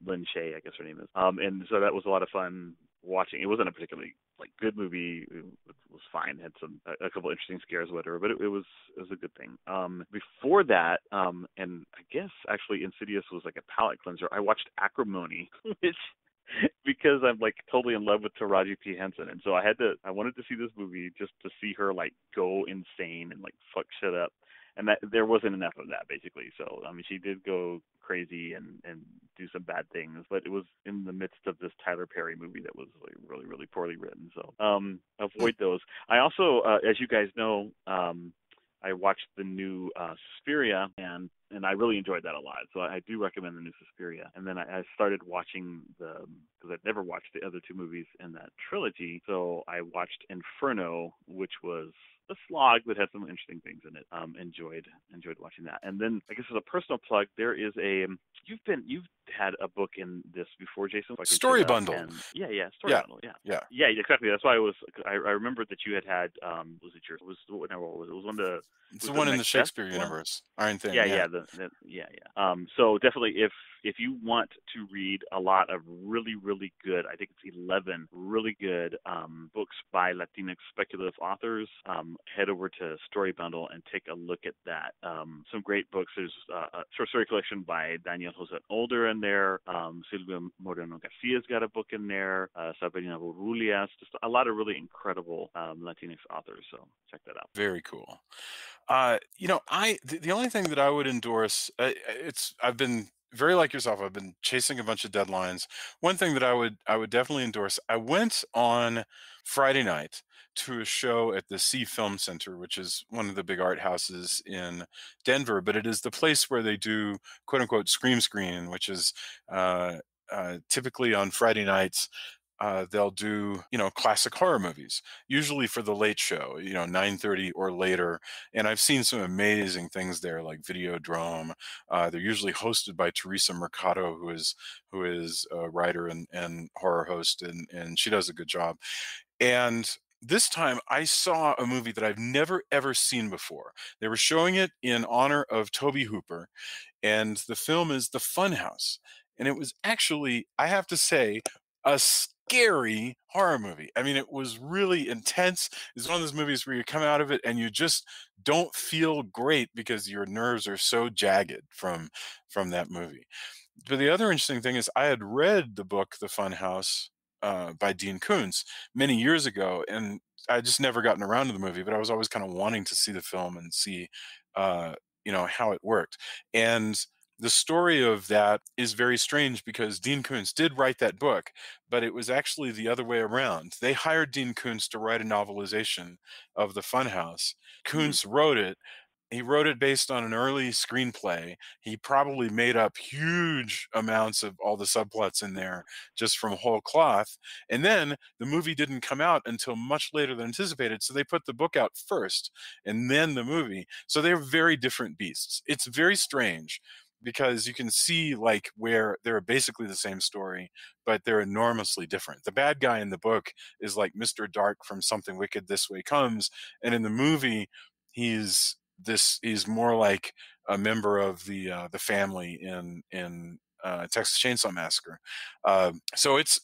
Lynn Shay, I guess her name is. And so that was a lot of fun watching. It wasn't a particularly like good movie. It was fine. Had a couple interesting scares, or whatever, but it was a good thing. Before that, and I guess actually Insidious was like a palate cleanser. I watched Acrimony, which because I'm like totally in love with Taraji P. Henson, and so I wanted to see this movie just to see her like go insane and like fuck shit up. And that there wasn't enough of that, basically. So, I mean, she did go crazy and do some bad things, but it was in the midst of this Tyler Perry movie that was like really, really poorly written. So, avoid those. I also, as you guys know, I watched the new Suspiria, and I really enjoyed that a lot. So I do recommend the new Suspiria. And then I started watching because I've never watched the other two movies in that trilogy. So I watched Inferno, which was a slog but had some interesting things in it. Enjoyed watching that. And then I guess as a personal plug, there is you've had a book in this before, Jason. Story Bundle. Story Bundle. Yeah, exactly. That's why I remembered that you had was it yours? It was one of the. It's the one in the Shakespeare universe. Iron Thing. So definitely, if you want to read a lot of really, really good, I think it's 11 really good books by Latinx speculative authors, head over to Story Bundle and take a look at that. Some great books. There's a short story collection by Daniel Jose Older in there. Silvia Moreno Garcia's got a book in there. Sabrina Borulias. Just a lot of really incredible Latinx authors. So check that out. Very cool. The only thing that I would endorse, I've been very like yourself. I've been chasing a bunch of deadlines. One thing that I would definitely endorse. I went on Friday night to a show at the Sea Film Center, which is one of the big art houses in Denver, but it is the place where they do quote unquote screen, which is typically on Friday nights. They'll do, classic horror movies, usually for the late show, 9:30 or later. And I've seen some amazing things there, like Videodrome. They're usually hosted by Teresa Mercado, who is a writer and horror host, and she does a good job. And this time I saw a movie that I've never, ever seen before. They were showing it in honor of Tobe Hooper, and the film is The Funhouse. And it was actually, I have to say, a scary horror movie. I mean, it was really intense. It's one of those movies where you come out of it and you just don't feel great because your nerves are so jagged from that movie. But the other interesting thing is I had read the book The Funhouse by Dean Koontz many years ago, and I just never gotten around to the movie, but I was always kind of wanting to see the film and see how it worked. And the story of that is very strange because Dean Koontz did write that book, but it was actually the other way around. They hired Dean Koontz to write a novelization of The Funhouse. Koontz wrote it, he wrote it based on an early screenplay. He probably made up huge amounts of all the subplots in there just from whole cloth. And then the movie didn't come out until much later than anticipated. So they put the book out first and then the movie. So they're very different beasts. It's very strange because you can see like where they're basically the same story, but they're enormously different. The bad guy in the book is like Mr. Dark from Something Wicked This Way Comes. And in the movie, he's more like a member of the family in Texas Chainsaw Massacre. So it's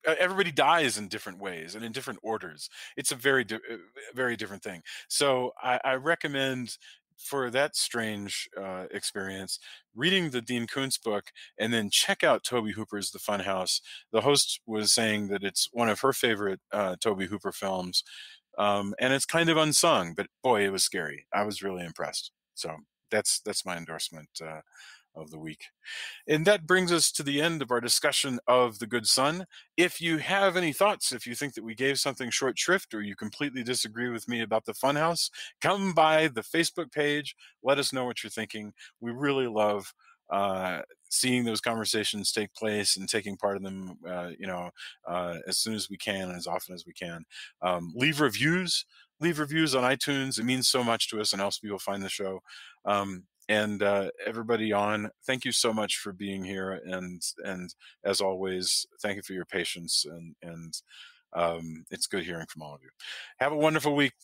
everybody dies in different ways and in different orders. It's a very different thing. So I recommend, for that strange experience, reading the Dean Koontz book and then check out Tobe Hooper's The Funhouse. The host was saying that it's one of her favorite Tobe Hooper films. And it's kind of unsung, but boy, it was scary. I was really impressed. So that's my endorsement of the week. And that brings us to the end of our discussion of The Good Son. If you have any thoughts, if you think that we gave something short shrift or you completely disagree with me about The Funhouse, come by the Facebook page. Let us know what you're thinking. We really love seeing those conversations take place and taking part in them, as soon as we can and as often as we can. Leave reviews on iTunes. It means so much to us and helps people find the show. And everybody on, thank you so much for being here. And as always, thank you for your patience. And it's good hearing from all of you. Have a wonderful week.